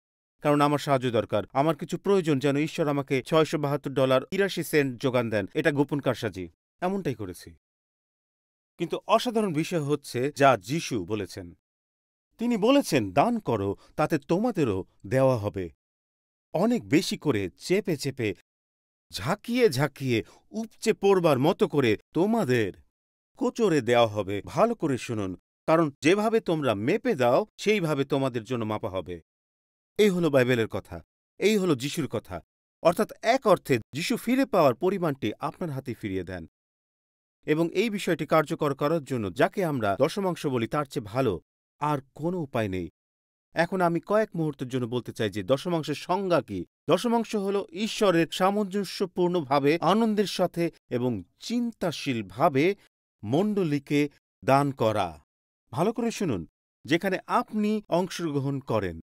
কারণ আমার সাহায্য দরকার, আমার কিছু প্রয়োজন, যেন ঈশ্বর আমাকে $৬৭২.৮২ যোগান দেন। এটা গোপন কারসাজি। এমনটাই করেছি। কিন্তু অসাধারণ বিষয় হচ্ছে যা যিশু বলেছেন। তিনি বলেছেন, দান করো, তাতে তোমাদেরও দেওয়া হবে, অনেক বেশি করে, চেপে চেপে, ঝাঁকিয়ে ঝাঁকিয়ে, উপচে পড়বার মতো করে তোমাদের কোচরে দেওয়া হবে। ভালো করে শুনুন, কারণ যেভাবে তোমরা মেপে দাও সেইভাবে তোমাদের জন্য মাপা হবে। এই হলো বাইবেলের কথা, এই হলো যিশুর কথা। অর্থাৎ এক অর্থে যিশু ফিরে পাওয়ার পরিমাণটি আপনার হাতে ফিরিয়ে দেন। এবং এই বিষয়টি কার্যকর করার জন্য যাকে আমরা দশমাংশ বলি তার চেয়ে ভালো আর কোনো উপায় নেই। এখন আমি কয়েক মুহূর্তের জন্য বলতে চাই যে দশমাংশের সংজ্ঞা কি। দশমাংশ হল ঈশ্বরের সামঞ্জস্যপূর্ণভাবে, আনন্দের সাথে এবং চিন্তাশীলভাবে মণ্ডলীকে দান করা। ভালো করে শুনুন, যেখানে আপনি অংশগ্রহণ করেন।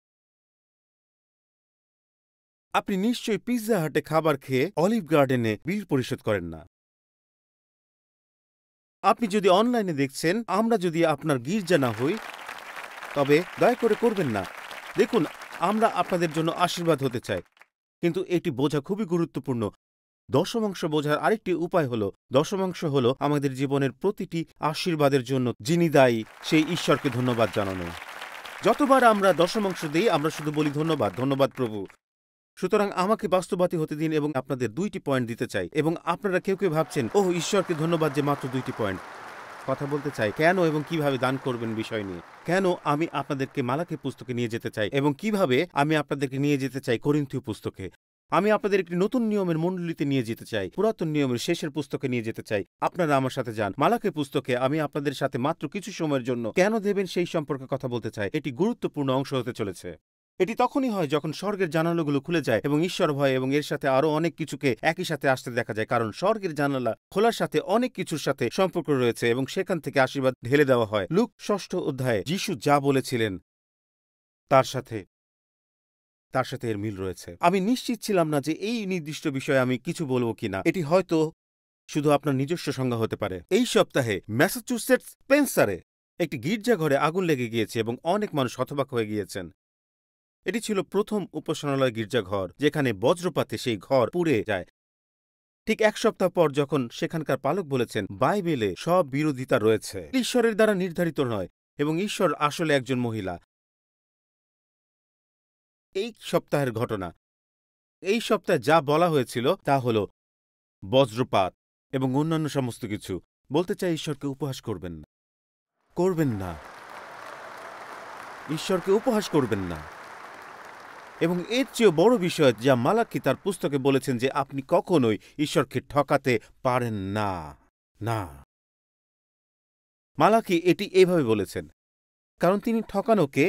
আপনি নিশ্চয়ই পিৎজা হাটে খাবার খেয়ে অলিভ গার্ডেনে বিল পরিশোধ করেন না। আপনি যদি অনলাইনে দেখছেন, আমরা যদি আপনার গির্জা না হই, তবে দয়া করে করবেন না। দেখুন, আমরা আপনাদের জন্য আশীর্বাদ হতে চাই, কিন্তু এটি বোঝা খুবই গুরুত্বপূর্ণ। দশমাংশ বোঝার আরেকটি উপায় হল, দশমাংশ হল আমাদের জীবনের প্রতিটি আশীর্বাদের জন্য যিনি দায়ী সেই ঈশ্বরকে ধন্যবাদ জানানো। যতবার আমরা দশমাংশ দিই আমরা শুধু বলি ধন্যবাদ, ধন্যবাদ প্রভু। সুতরাং আমাকে বাস্তববাদী হতে দিন এবং আপনাদের 2টি পয়েন্ট দিতে চাই। এবং আপনারা কেউ কেউ ভাবছেন, ওহ, ঈশ্বরকে ধন্যবাদ যে মাত্র 2টি পয়েন্ট। কথা বলতে চাই কেন এবং কিভাবে দান করবেন বিষয় নিয়ে। কেন আমি আপনাদেরকে মালাকি পুস্তকে নিয়ে যেতে চাই এবং কিভাবে আমি আপনাদেরকে নিয়ে যেতে চাই করিন্থীয় পুস্তকে। আমি আপনাদের একটি নতুন নিয়মের মণ্ডলীতে নিয়ে যেতে চাই, পুরাতন নিয়মের শেষের পুস্তকে নিয়ে যেতে চাই। আপনারা আমার সাথে যান মালাকি পুস্তকে। আমি আপনাদের সাথে মাত্র কিছু সময়ের জন্য কেন দেবেন সেই সম্পর্কে কথা বলতে চাই। এটি গুরুত্বপূর্ণ অংশ হতে চলেছে। এটি তখনই হয় যখন স্বর্গের জানালাগুলো খুলে যায় এবং ঈশ্বর ভয় এবং এর সাথে আরো অনেক কিছুকে একই সাথে আসতে দেখা যায়, কারণ স্বর্গের জানালা খোলার সাথে অনেক কিছুর সাথে সম্পর্ক রয়েছে এবং সেখান থেকে আশীর্বাদ ঢেলে দেওয়া হয়। লুক 6 অধ্যায়ে যিশু যা বলেছিলেন তার সাথে এর মিল রয়েছে। আমি নিশ্চিত ছিলাম না যে এই নির্দিষ্ট বিষয়ে আমি কিছু বলবো কিনা। এটি হয়তো শুধু আপনার নিজস্ব সংজ্ঞা হতে পারে। এই সপ্তাহে ম্যাসাচুসেটস স্পেন্সারে একটি গির্জাঘরে আগুন লেগে গিয়েছে এবং অনেক মানুষ হতবাক হয়ে গিয়েছেন। এটি ছিল প্রথম উপাসনালয় গির্জাঘর যেখানে বজ্রপাতে সেই ঘর পুড়ে যায়। ঠিক 1 সপ্তাহ পর যখন সেখানকার পালক বলেছেন, বাইবেলে সব বিরোধিতা রয়েছে, ঈশ্বরের দ্বারা নির্ধারিত নয় এবং ঈশ্বর আসলে একজন মহিলা। এই সপ্তাহের ঘটনা, এই সপ্তাহে যা বলা হয়েছিল তা হল বজ্রপাত এবং অন্যান্য সমস্ত কিছু। বলতে চাই, ঈশ্বরকে উপহাস করবেন না, করবেন না। ঈশ্বরকে উপহাস করবেন না। এবং এর চেয়েও বড় বিষয় যা মালাকি তার পুস্তকে বলেছেন, যে আপনি কখনোই ঈশ্বরকে ঠকাতে পারেন না। না, মালাকি এটি এইভাবে বলেছেন, কারণ তিনি ঠকানোকে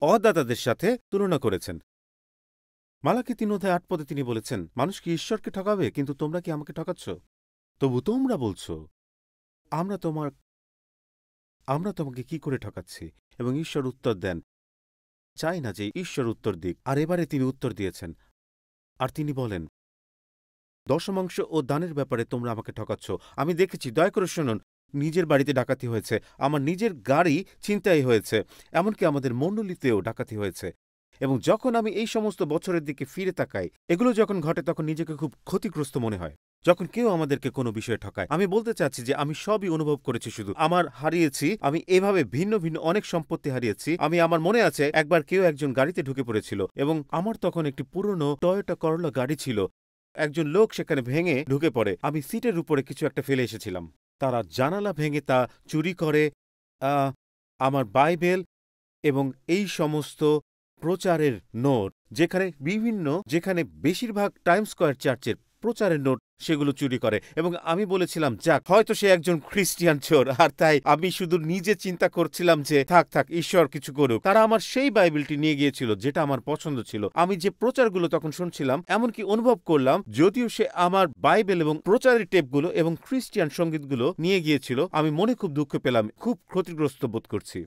অদাতাদের সাথে তুলনা করেছেন। মালাকি 3:8 তিনি বলেছেন, মানুষ কি ঈশ্বরকে ঠকাবে? কিন্তু তোমরা কি আমাকে ঠকাচ্ছ? তবু তোমরা বলছ, আমরা তোমাকে কি করে ঠকাচ্ছি? এবং ঈশ্বর উত্তর দেন, চাই না যে ঈশ্বর উত্তর দিক। আর এবারে তিনি উত্তর দিয়েছেন, আর তিনি বলেন, দশমাংশ ও দানের ব্যাপারে তোমরা আমাকে ঠকাচ্ছ। আমি দেখেছি, দয়া করে শুনুন, নিজের বাড়িতে ডাকাতি হয়েছে, আমার নিজের গাড়ি ছিনতাই হয়েছে, এমনকি আমাদের মণ্ডলীতেও ডাকাতি হয়েছে। এবং যখন আমি এই সমস্ত বছরের দিকে ফিরে তাকাই, এগুলো যখন ঘটে তখন নিজেকে খুব ক্ষতিগ্রস্ত মনে হয়। যখন কেউ আমাদেরকে কোনো বিষয়ে ঠকায়, আমি বলতে চাচ্ছি যে আমি সবই অনুভব করেছি। শুধু আমার হারিয়েছি, আমি এভাবে ভিন্ন ভিন্ন অনেক সম্পত্তি হারিয়েছি। আমার মনে আছে একবার কেউ একজন গাড়িতে ঢুকে পড়েছিল এবং আমার তখন একটি পুরনো টয়োটা করলা গাড়ি ছিল। একজন লোক সেখানে ভেঙে ঢুকে পড়ে। আমি সিটের উপরে কিছু একটা ফেলে এসেছিলাম। তারা জানালা ভেঙে তা চুরি করে আমার বাইবেল এবং এই সমস্ত প্রচারের নোট, যেখানে বেশিরভাগ টাইমস স্কয়ার চার্চের প্রচারের নোট, সেগুলো চুরি করে। এবং আমি বলেছিলাম, যাক, হয়তো সে একজন খ্রিস্টিয়ান চোর। আর তাই আমি শুধু নিজে চিন্তা করছিলাম যে থাক থাক, ঈশ্বর কিছু করুক। তারা আমার সেই বাইবেলটি নিয়ে গিয়েছিল যেটা আমার পছন্দ ছিল। আমি যে প্রচারগুলো তখন শুনছিলাম, এমনকি অনুভব করলাম, যদিও সে আমার বাইবেল এবং প্রচারের টেপগুলো এবং খ্রিস্টিয়ান সঙ্গীতগুলো নিয়ে গিয়েছিল, আমি মনে খুব দুঃখ পেলাম, খুব ক্ষতিগ্রস্ত বোধ করছি।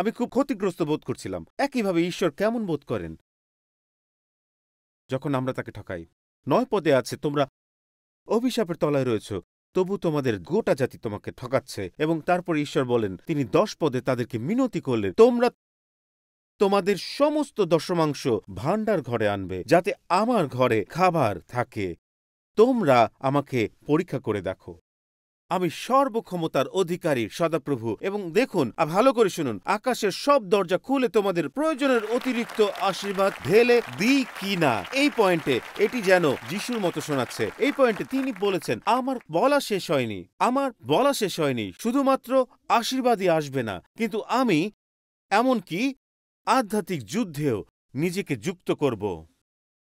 আমি খুব ক্ষতিগ্রস্ত বোধ করছিলাম। একইভাবে ঈশ্বর কেমন বোধ করেন যখন আমরা তাকে ঠকাই? 9 পদে আছে, তোমরা অভিশাপের তলায় রয়েছ, তবু তোমাদের গোটা জাতি তোমাকে ঠকাচ্ছে। এবং তারপর ঈশ্বর বলেন, তিনি 10 পদে তাদেরকে মিনতি করলেন, তোমরা তোমাদের সমস্ত দশমাংশ ভাণ্ডার ঘরে আনবে, যাতে আমার ঘরে খাবার থাকে। তোমরা আমাকে পরীক্ষা করে দেখো। আমি সর্বক্ষমতার অধিকারী সদাপ্রভু। এবং দেখুন, ভালো করে শুনুন, আকাশের সব দরজা খুলে তোমাদের প্রয়োজনের অতিরিক্ত আশীর্বাদ ঢেলে দিই কি না। এই পয়েন্টে এটি যেন যিশুর মতো শোনাচ্ছে। এই পয়েন্টে তিনি বলেছেন, আমার বলা শেষ হয়নি, শুধুমাত্র আশীর্বাদই আসবে না, কিন্তু আমি এমনকি আধ্যাত্মিক যুদ্ধেও নিজেকে যুক্ত করব।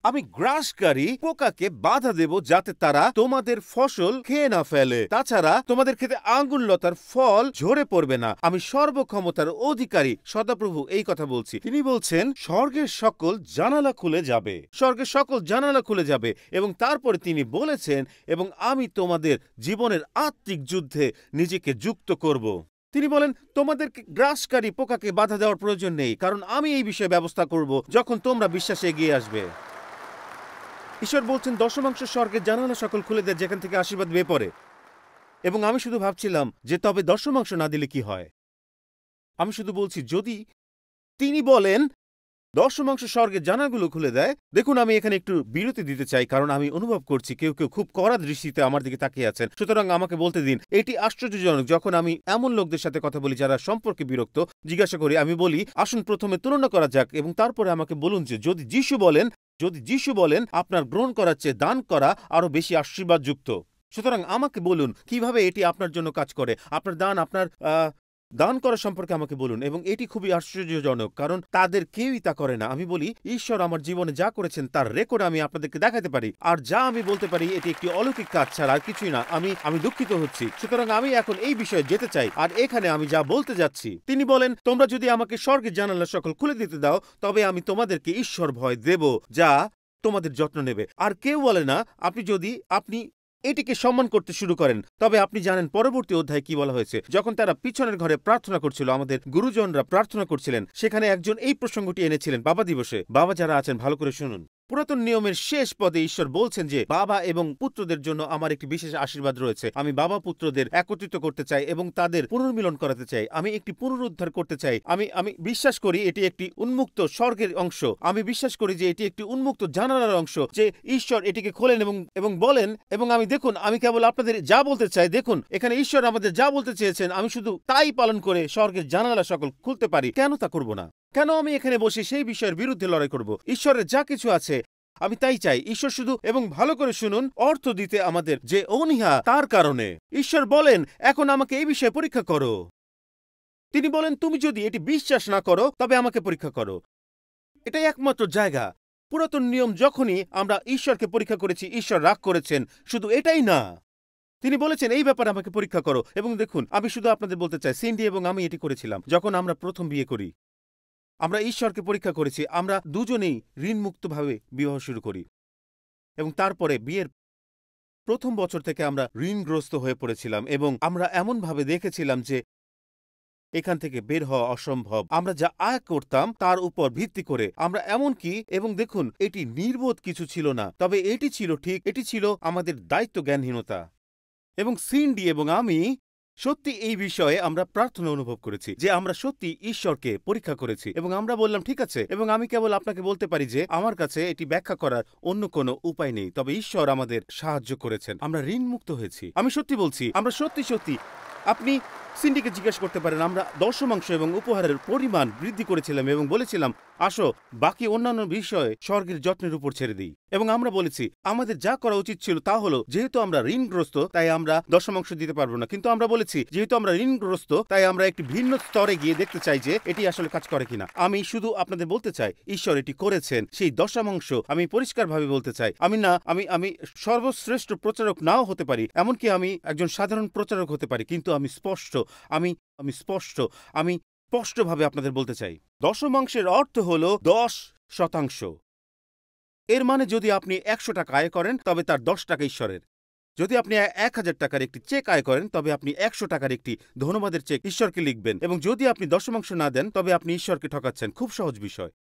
আমি গ্রাসকারী পোকাকে বাধা দেব, যাতে তারা তোমাদের ফসল খেয়ে না ফেলে। তাছাড়া তোমাদের খেতে আঙ্গুর লতার ফল ঝরে পড়বে না। আমি সর্বক্ষমতার অধিকারী সদাপ্রভু এই কথা বলছি। তিনি বলছেন, স্বর্গের সকল জানালা খুলে যাবে। এবং তারপরে তিনি বলেছেন, এবং আমি তোমাদের জীবনের আত্মিক যুদ্ধে নিজেকে যুক্ত করব। তিনি বলেন, তোমাদেরকে গ্রাসকারী পোকাকে বাধা দেওয়ার প্রয়োজন নেই, কারণ আমি এই বিষয়ে ব্যবস্থা করব যখন তোমরা বিশ্বাসে এগিয়ে আসবে। ঈশ্বর বলছেন, দশমাংশ স্বর্গের জানালা সকল খুলে দেয়, যেখান থেকে আশীর্বাদ বেয়ে পড়ে। এবং আমি শুধু ভাবছিলাম যে তবে দশমাংশ না দিলে কি হয়। আমি শুধু বলছি, যদি তিনি বলেন দশমাংশ স্বর্গের জানালাগুলো খুলে দেয়। দেখুন, আমি এখানে একটু বিরতি দিতে চাই, কারণ আমি অনুভব করছি কেউ খুব কড়া দৃষ্টিতে আমার দিকে তাকিয়ে আছেন। সুতরাং আমাকে বলতে দিন। এটি আশ্চর্যজনক যখন আমি এমন লোকদের সাথে কথা বলি যারা সম্পর্কে বিরক্ত, জিজ্ঞাসা করি, আমি বলি, আসুন প্রথমে তুলনা করা যাক, এবং তারপরে আমাকে বলুন যে যদি যিশু বলেন আপনার গ্রহণ করার চেয়ে দান করা আরো বেশি আশীর্বাদযুক্ত। সুতরাং আমাকে বলুন কিভাবে এটি আপনার জন্য কাজ করে। আপনার দান করা সম্পর্কে আমাকে বলুন। এবং এটি খুবই আশ্চর্যজনক, কারণ তাদের কেউই তা করে না। আমি বলি, ঈশ্বর আমার জীবনে যা করেছেন তার রেকর্ড আমি আপনাদেরকে দেখাতে পারি, আর যা আমি বলতে পারি এটি একটি অলৌকিক কাজ ছাড়া আর কিছুই না। আমি দুঃখিত হচ্ছি। সুতরাং আমি এখন এই বিষয়ে যেতে চাই। আর এখানে আমি যা বলতে যাচ্ছি, তিনি বলেন, তোমরা যদি আমাকে স্বর্গের জানালা সকল খুলে দিতে দাও, তবে আমি তোমাদেরকে ঈশ্বর ভয় দেব, যা তোমাদের যত্ন নেবে। আর কেউ বলে না, আপনি এটিকে সম্মান করতে শুরু করেন। তবে আপনি জানেন পরবর্তী অধ্যায়ে কি বলা হয়েছে। যখন তারা পিছনের ঘরে প্রার্থনা করছিল, আমাদের গুরুজনরা প্রার্থনা করছিলেন, সেখানে একজন এই প্রসঙ্গটি এনেছিলেন বাবা দিবসে। বাবা যারা আছেন ভালো করে শুনুন। পুরাতন নিয়মের শেষ পদে ঈশ্বর বলছেন যে বাবা এবং পুত্রদের জন্য আমার একটি বিশেষ আশীর্বাদ রয়েছে। আমি বাবা পুত্রদের একত্রিত করতে চাই এবং তাদের পুনর্মিলন করাতে চাই। আমি একটি পুনরুদ্ধার করতে চাই। আমি বিশ্বাস করি এটি একটি উন্মুক্ত স্বর্গের অংশ। আমি বিশ্বাস করি যে এটি একটি উন্মুক্ত জানালার অংশ, যে ঈশ্বর এটিকে খোলেন এবং বলেন। এবং দেখুন, আমি কেবল আপনাদের যা বলতে চাই, দেখুন এখানে ঈশ্বর আমাদের যা বলতে চেয়েছেন, আমি শুধু তাই পালন করে স্বর্গের জানালা সকল খুলতে পারি। কেন তা করব না? কেন আমি এখানে বসে সেই বিষয়ের বিরুদ্ধে লড়াই করব? ঈশ্বরের যা কিছু আছে আমি তাই চাই। ঈশ্বর শুধু, এবং ভালো করে শুনুন, অর্থ দিতে আমাদের যে অনীহা, তার কারণে ঈশ্বর বলেন, এখন আমাকে এই বিষয়ে পরীক্ষা করো। তিনি বলেন, তুমি যদি এটি বিশ্বাস না করো তবে আমাকে পরীক্ষা করো। এটাই একমাত্র জায়গা। পুরাতন নিয়ম যখনই আমরা ঈশ্বরকে পরীক্ষা করেছি, ঈশ্বর রাগ করেছেন। শুধু এটাই না, তিনি বলেছেন এই ব্যাপারে আমাকে পরীক্ষা করো। এবং দেখুন, আমি শুধু আপনাদের বলতে চাই, সিন্ডি এবং আমি এটি করেছিলাম যখন আমরা প্রথম বিয়ে করি। আমরা ঈশ্বরকে পরীক্ষা করেছি। আমরা দুজনেই ঋণমুক্তভাবে বিবাহ শুরু করি, এবং তারপরে বিয়ের প্রথম বছর থেকে আমরা ঋণগ্রস্ত হয়ে পড়েছিলাম, এবং আমরা এমনভাবে দেখেছিলাম যে এখান থেকে বের হওয়া অসম্ভব। আমরা যা আয় করতাম তার উপর ভিত্তি করে আমরা এমনকি, এবং দেখুন, এটি নির্বোধ কিছু ছিল না, তবে এটি ছিল আমাদের দায়িত্ব জ্ঞানহীনতা। এবং সিন্ডি এবং আমি সত্যি এই বিষয়ে আমরা প্রার্থনা অনুভব করেছি যে আমরা সত্যি ঈশ্বরকে পরীক্ষা করেছি এবং আমরা বললাম ঠিক আছে, এবং আমি কেবল আপনাকে বলতে পারি যে আমার কাছে এটি ব্যাখ্যা করার অন্য কোনো উপায় নেই, তবে ঈশ্বর আমাদের সাহায্য করেছেন, আমরা ঋণমুক্ত হয়েছি। আমি সত্যি বলছি, আমরা সত্যি সত্যি, আপনি সিন্ডিকে জিজ্ঞেস করতে পারেন, আমরা দশমাংশ এবং উপহারের পরিমাণ বৃদ্ধি করেছিলাম এবং বলেছিলাম আসো বাকি অন্যান্য বিষয়ে স্বর্গের যত্নের উপর ছেড়ে দিই। এবং আমরা বলেছি আমাদের যা করা উচিত ছিল তা হলো, যেহেতু আমরা ঋণগ্রস্ত তাই আমরা দশমাংশ দিতে পারবো না, কিন্তু আমরা বলেছি যেহেতু আমরা ঋণগ্রস্ত তাই আমরা একটি ভিন্ন স্তরে গিয়ে দেখতে চাই যে এটি আসলে কাজ করে কিনা। আমি শুধু আপনাদের বলতে চাই ঈশ্বর এটি করেছেন। সেই দশমাংশ আমি পরিষ্কারভাবে বলতে চাই, আমি সর্বশ্রেষ্ঠ প্রচারক নাও হতে পারি, এমনকি আমি একজন সাধারণ প্রচারক হতে পারি, কিন্তু আমি স্পষ্টভাবে আপনাদের বলতে চাই দশমাংশের অর্থ হলো 10%। এর মানে যদি আপনি 100 টাকা আয় করেন তবে তার 10 টাকা ঈশ্বরের। যদি আপনি 1000 টাকার একটি চেক আয় করেন তবে আপনি 100 টাকার একটি ধন্যবাদের চেক ঈশ্বরকে লিখবেন, এবং যদি আপনি দশমাংশ না দেন তবে আপনি ঈশ্বরকে ঠকাচ্ছেন। খুব সহজ বিষয়।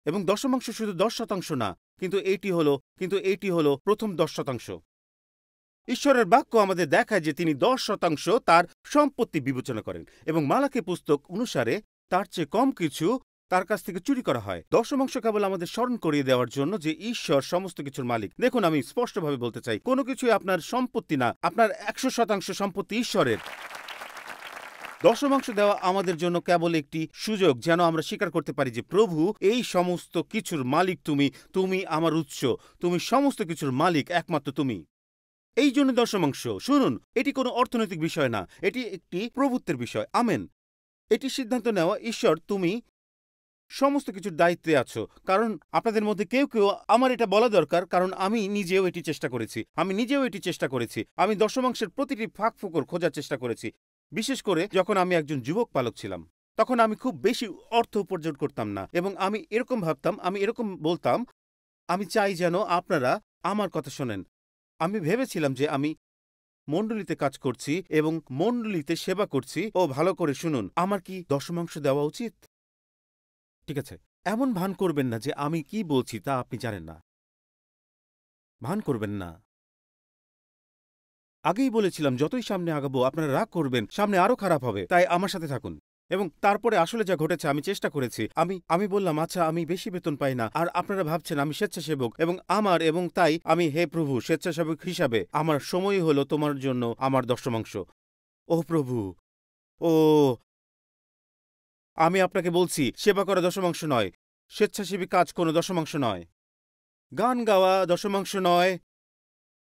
এবং দশমাংশ শুধু 10% না, কিন্তু এইটি হলো প্রথম 10%। ঈশ্বরের বাক্য আমাদের দেখায় যে তিনি 10% তার সম্পত্তি বিবেচনা করেন, এবং মালাকি পুস্তক অনুসারে তার চেয়ে কম কিছু তার কাছ থেকে চুরি করা হয়। দশমাংশ কেবল আমাদের স্মরণ করিয়ে দেওয়ার জন্য যে ঈশ্বর সমস্ত কিছুর মালিক। দেখুন, আমি স্পষ্টভাবে বলতে চাই, কোনো কিছুই আপনার সম্পত্তি না, আপনার 100% সম্পত্তি ঈশ্বরের। দশমাংশ দেওয়া আমাদের জন্য কেবল একটি সুযোগ যেন আমরা স্বীকার করতে পারি যে প্রভু, এই সমস্ত কিছুর মালিক তুমি আমার উৎস, তুমি সমস্ত কিছুর মালিক একমাত্র তুমি। এই জন্য দশমাংশ, শুনুন, এটি কোনো অর্থনৈতিক বিষয় না, এটি একটি প্রভুত্বের বিষয়। আমেন। এটি সিদ্ধান্ত নেওয়া ঈশ্বর তুমি সমস্ত কিছুর দায়িত্বে আছো। কারণ আপনাদের মধ্যে কেউ কেউ, আমার এটা বলা দরকার কারণ আমি নিজেও এটি চেষ্টা করেছি। আমি দশমাংশের প্রতিটি ফাঁক ফোকর খোঁজার চেষ্টা করেছি, বিশেষ করে যখন আমি একজন যুবক পালক ছিলাম। তখন আমি খুব বেশি অর্থ উপার্জন করতাম না, এবং আমি এরকম ভাবতাম, আমি এরকম বলতাম, আমি চাই যেন আপনারা আমার কথা শোনেন। আমি ভেবেছিলাম যে আমি মণ্ডলীতে কাজ করছি এবং মণ্ডলীতে সেবা করছি। ও ভালো করে শুনুন, আমার কি দশমাংশ দেওয়া উচিত? ঠিক আছে, এমন ভান করবেন না যে আমি কি বলছি তা আপনি জানেন না। ভান করবেন না। আগেই বলেছিলাম যতই সামনে আগাবো আপনারা রাগ করবেন, সামনে আরো খারাপ হবে, তাই আমার সাথে থাকুন। এবং তারপরে আসলে যা ঘটেছে আমি চেষ্টা করেছি, আমি বললাম আচ্ছা আমি বেশি বেতন পাই না, আর আপনারা ভাবছেন আমি স্বেচ্ছাসেবক, এবং তাই আমি, হে প্রভু, স্বেচ্ছাসেবক হিসাবে আমার সময় হলো তোমার জন্য আমার দশমাংশ। ও প্রভু, ও আমি আপনাকে বলছি, সেবা করা দশমাংশ নয়, স্বেচ্ছাসেবী কাজ কোনো দশমাংশ নয়, গান গাওয়া দশমাংশ নয়,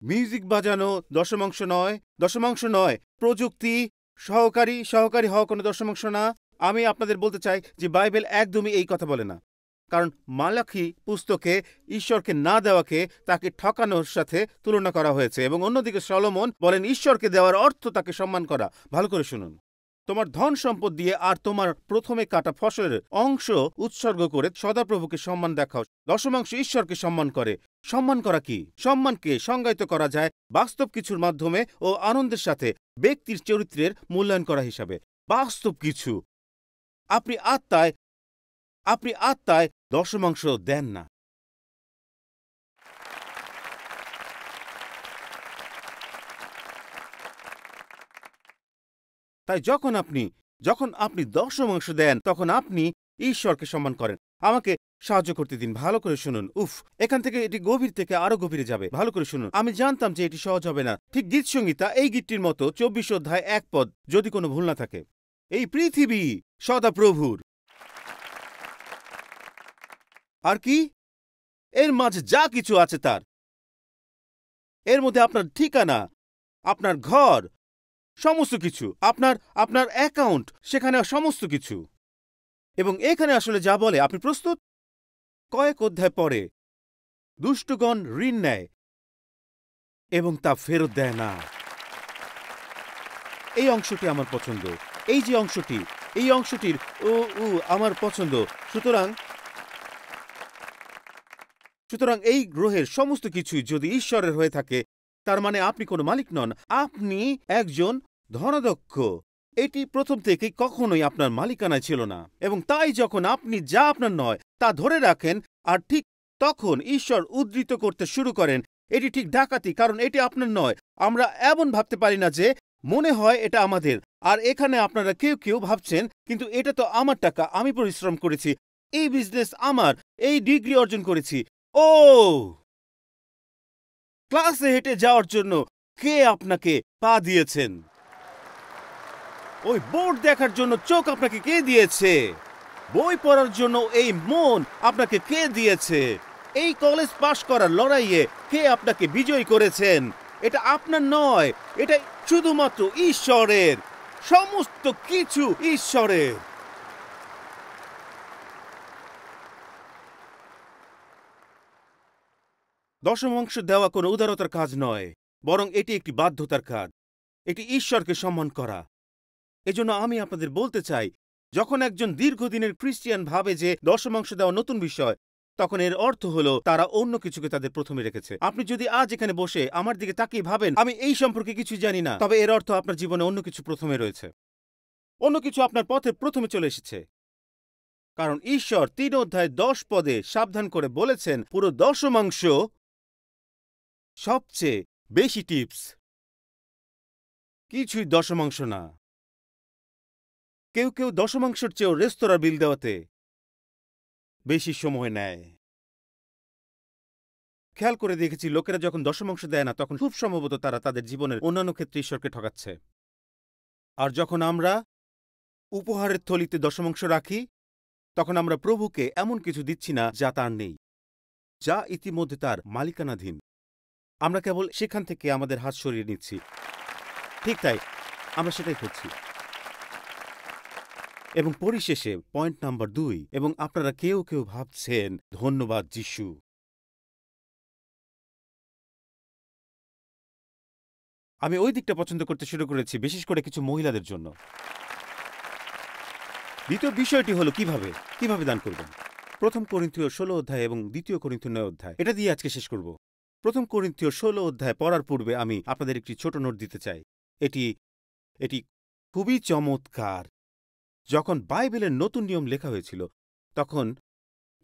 মিউজিক বাজানো দশমাংশ নয়, প্রযুক্তি সহকারী হওয়া কোনো দশমাংশ না। আমি আপনাদের বলতে চাই যে বাইবেল একদমই এই কথা বলে না, কারণ মালাকি পুস্তকে ঈশ্বরকে না দেওয়াকে তাকে ঠকানোর সাথে তুলনা করা হয়েছে, এবং অন্যদিকে সলোমন বলেন ঈশ্বরকে দেওয়ার অর্থ তাকে সম্মান করা। ভালো করে শুনুন, তোমার ধন সম্পদ দিয়ে আর তোমার প্রথমে কাটা ফসলের অংশ উৎসর্গ করে সদাপ্রভুকে সম্মান দেখাও। দশমাংশ ঈশ্বরকে সম্মান করে। সম্মান করা কি? সম্মানকে সংজ্ঞায়িত করা যায় বাস্তব কিছুর মাধ্যমে ও আনন্দের সাথে ব্যক্তির চরিত্রের মূল্যায়ন করা হিসাবে। বাস্তব কিছু। আপনি আত্মায় দশমাংশ দেন না। তাই যখন আপনি দশমাংশ দেন তখন আপনি ঈশ্বরকে সম্মান করেন। আমাকে সাহায্য করতে দিন, ভালো করে শুনুন। এখান থেকে এটি গভীর থেকে আরো গভীরে যাবে। ভালো করে শুনুন। আমি জানতাম যে এটি সহজ হবে না, ঠিক গীতসংহিতা এই গীতটির মতো 24 অধ্যায় 1 পদ, যদি কোনো ভুল না থাকে। এই পৃথিবী সদাপ্রভুর, আর কি এর মাঝে যা কিছু আছে তার, এর মধ্যে আপনার ঠিকানা, আপনার ঘর, সমস্ত কিছু, আপনার অ্যাকাউন্ট, সেখানে সমস্ত কিছু। এবং এখানে আসলে যা বলে, আপনি প্রস্তুত? কয়েক অধ্যায় পরে দুষ্টগণ ঋণ নেয় এবং তা ফেরত দেয় না। এই অংশটি আমার পছন্দ, এই যে অংশটি, এই অংশটির আমার পছন্দ। সুতরাং এই গ্রহের সমস্ত কিছুই যদি ঈশ্বরের হয়ে থাকে, তার মানে আপনি কোনো মালিক নন, আপনি একজন ধনাধ্যক্ষ। এটি প্রথম থেকেই কখনোই আপনার মালিকানায় ছিল না, এবং তাই যখন আপনি যা আপনার নয় তা ধরে রাখেন, আর ঠিক তখন ঈশ্বর উদ্ধৃত করতে শুরু করেন, এটি ঠিক ডাকাতি, কারণ এটি আপনার নয়। আমরা এমন ভাবতে পারি না যে মনে হয় এটা আমাদের। আর এখানে আপনারা কেউ কেউ ভাবছেন, কিন্তু এটা তো আমার টাকা, আমি পরিশ্রম করেছি, এই বিজনেস আমার, এই ডিগ্রি অর্জন করেছি। ও, ক্লাসে হেঁটে যাওয়ার জন্য কে আপনাকে পা দিয়েছেন? ওই বোর্ড দেখার জন্য চোখ আপনাকে কে দিয়েছে? বই পড়ার জন্য এই মন আপনাকে কে দিয়েছে? এই কলেজ পাশ করার লড়াইয়ে কে আপনাকে বিজয়ী করেছেন? এটা আপনার নয়, এটা শুধুমাত্র ঈশ্বরের। সমস্ত কিছু ঈশ্বরের। দশমাংশ দেওয়া কোনো উদারতার কাজ নয়, বরং এটি একটি বাধ্যতার কাজ। এটি ঈশ্বরকে সম্মান করা। এজন্য আমি আপনাদের বলতে চাই, যখন একজন দীর্ঘদিনের খ্রিস্টিয়ান ভাবে যে দশমাংশ দেওয়া নতুন বিষয়, তখন এর অর্থ হলো তারা অন্য কিছুকে তাদের প্রথমে রেখেছে। আপনি যদি আজ এখানে বসে আমার দিকে তাকিয়ে ভাবেন আমি এই সম্পর্কে কিছু জানি না, তবে এর অর্থ আপনার জীবনে অন্য কিছু প্রথমে রয়েছে, অন্য কিছু আপনার পথে প্রথমে চলে এসেছে। কারণ ঈশ্বর ৩ অধ্যায় ১০ পদে সাবধান করে বলেছেন, পুরো দশমাংশ সবচেয়ে বেশি টিপস, কিছুই দশমাংশ না। কেউ কেউ দশমাংশের চেয়েও রেস্তোরাঁর বিল দেওয়াতে বেশি সময় নেয়। খেয়াল করে দেখেছি, লোকেরা যখন দশমাংশ দেয় না, তখন খুব সম্ভবত তারা তাদের জীবনের অন্যান্য ক্ষেত্রে ঈশ্বরকে ঠকাচ্ছে। আর যখন আমরা উপহারের থলিতে দশমাংশ রাখি, তখন আমরা প্রভুকে এমন কিছু দিচ্ছি না যা তার নেই, যা ইতিমধ্যে তার মালিকানাধীন। আমরা কেবল সেখান থেকে আমাদের হাত সরিয়ে নিচ্ছি। ঠিক তাই, আমরা সেটাই করছি। এবং পরিশেষে পয়েন্ট নাম্বার ২, এবং আপনারা কেউ কেউ ভাবছেন, ধন্যবাদ যিশু। আমি ওই দিকটা পছন্দ করতে শুরু করেছি, বিশেষ করে কিছু মহিলাদের জন্য। দ্বিতীয় বিষয়টি হলো কিভাবে দান করবেন। ১ করিন্থীয় ১৬ অধ্যায় এবং ২ করিন্থীয় ৯ অধ্যায়, এটা দিয়ে আজকে শেষ করব। ১ করিন্থীয় ১৬ অধ্যায় পড়ার পূর্বে আমি আপনাদের একটি ছোট নোট দিতে চাই। এটি এটি খুবই চমৎকার। যখন বাইবেলের নতুন নিয়ম লেখা হয়েছিল, তখন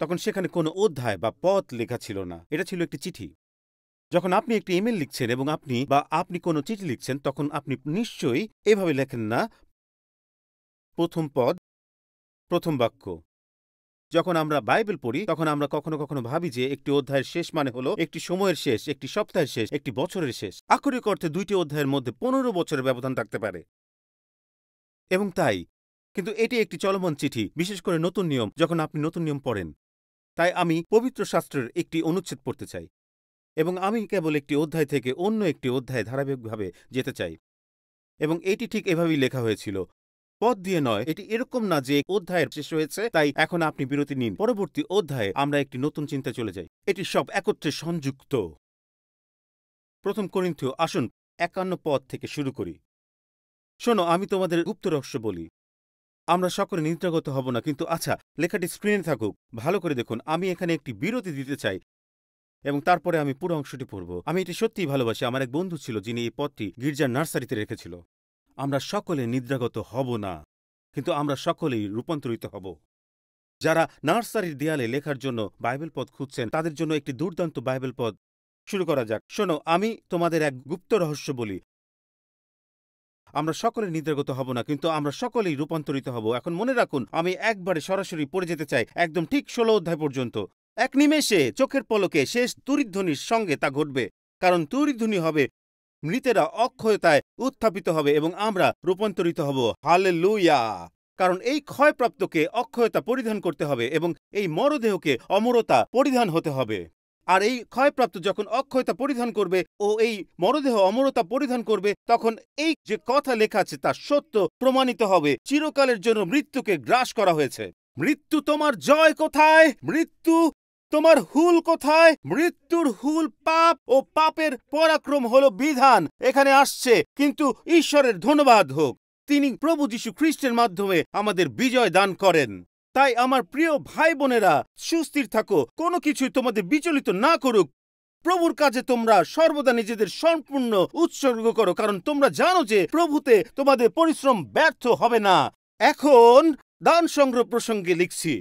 তখন সেখানে কোনো অধ্যায় বা পথ লেখা ছিল না। এটা ছিল একটি চিঠি। যখন আপনি একটি ইমেল লিখছেন এবং আপনি কোনো চিঠি লিখছেন, তখন আপনি নিশ্চয়ই এভাবে লেখেন না, প্রথম পদ, প্রথম বাক্য। যখন আমরা বাইবেল পড়ি, তখন আমরা কখনো কখনো ভাবি যে একটি অধ্যায়ের শেষ মানে হলো একটি সময়ের শেষ, একটি সপ্তাহের শেষ, একটি বছরের শেষ। আক্ষরিক অর্থে ২টি অধ্যায়ের মধ্যে ১৫ বছরের ব্যবধান থাকতে পারে। এবং তাই, কিন্তু এটি একটি চলমান চিঠি, বিশেষ করে নতুন নিয়ম, যখন আপনি নতুন নিয়ম পড়েন। তাই আমি পবিত্র শাস্ত্রের একটি অনুচ্ছেদ পড়তে চাই, এবং আমি কেবল একটি অধ্যায় থেকে অন্য একটি অধ্যায়ে ধারাবাহিকভাবে যেতে চাই। এবং এটি ঠিক এভাবেই লেখা হয়েছিল, পথ দিয়ে নয়। এটি এরকম না যে অধ্যায়ের শেষ হয়েছে, তাই এখন আপনি বিরতি নিন, পরবর্তী অধ্যায়ে আমরা একটি নতুন চিন্তায় চলে যাই। এটি সব একত্রে সংযুক্ত। ১ করিন্থীয়, আসুন ৫১ পদ থেকে শুরু করি। শোনো, আমি তোমাদের গুপ্ত রহস্য বলি। আমরা সকলে নিদ্রাগত হব না, কিন্তু আচ্ছা, লেখাটি স্ক্রিনে থাকুক, ভালো করে দেখুন। আমি এখানে একটি বিরতি দিতে চাই এবং তারপরে আমি পুরো অংশটি পড়ব। আমি এটি সত্যিই ভালোবাসি। আমার এক বন্ধু ছিল যিনি এই পদটি গির্জার নার্সারিতে রেখেছিল। আমরা সকলে নিদ্রাগত হব না, কিন্তু আমরা সকলেই রূপান্তরিত হব। যারা নার্সারির দেয়ালে লেখার জন্য বাইবেল পদ খুঁজছেন, তাদের জন্য একটি দুর্দান্ত বাইবেল পদ। শুরু করা যাক। শোনো, আমি তোমাদের এক গুপ্ত রহস্য বলি। আমরা সকলে নিদ্রাগত হব না, কিন্তু আমরা সকলেই রূপান্তরিত হব। এখন মনে রাখুন, আমি একবারে সরাসরি পড়ে যেতে চাই, একদম ঠিক ১৬ অধ্যায় পর্যন্ত। এক নিমেষে, চোখের পলকে, শেষ তুরিধ্বনির সঙ্গে তা ঘটবে। কারণ তুরিধ্বনি হবে, মৃতেরা অক্ষয়তায় উত্থাপিত হবে এবং আমরা রূপান্তরিত হব। হালেলুয়া! কারণ এই ক্ষয়প্রাপ্তকে অক্ষয়তা পরিধান করতে হবে এবং এই মরদেহকে অমরতা পরিধান হতে হবে। আর এই ক্ষয়প্রাপ্ত যখন অক্ষয়তা পরিধান করবে ও এই মরদেহ অমরতা পরিধান করবে, তখন এই যে কথা লেখা আছে তা সত্য প্রমাণিত হবে। চিরকালের জন্য মৃত্যুকে গ্রাস করা হয়েছে। মৃত্যু, তোমার জয় কোথায়? মৃত্যু, তোমার হুল কোথায়? মৃত্যুর হুল পাপ, ও পাপের পরাক্রম হলো বিধান। এখানে আসছে, কিন্তু ঈশ্বরের ধন্যবাদ হোক, তিনি প্রভু যীশু খ্রিস্টের মাধ্যমে আমাদের বিজয় দান করেন। তাই আমার প্রিয় ভাই বোনেরা, সুস্থির থাকো, কোনো কিছুই তোমাদের বিচলিত না করুক। প্রভুর কাজে তোমরা সর্বদা নিজেদের সম্পূর্ণ উৎসর্গ করো, কারণ তোমরা জানো যে প্রভুতে তোমাদের পরিশ্রম ব্যর্থ হবে না। এখন দান সংগ্রহ প্রসঙ্গে লিখছি।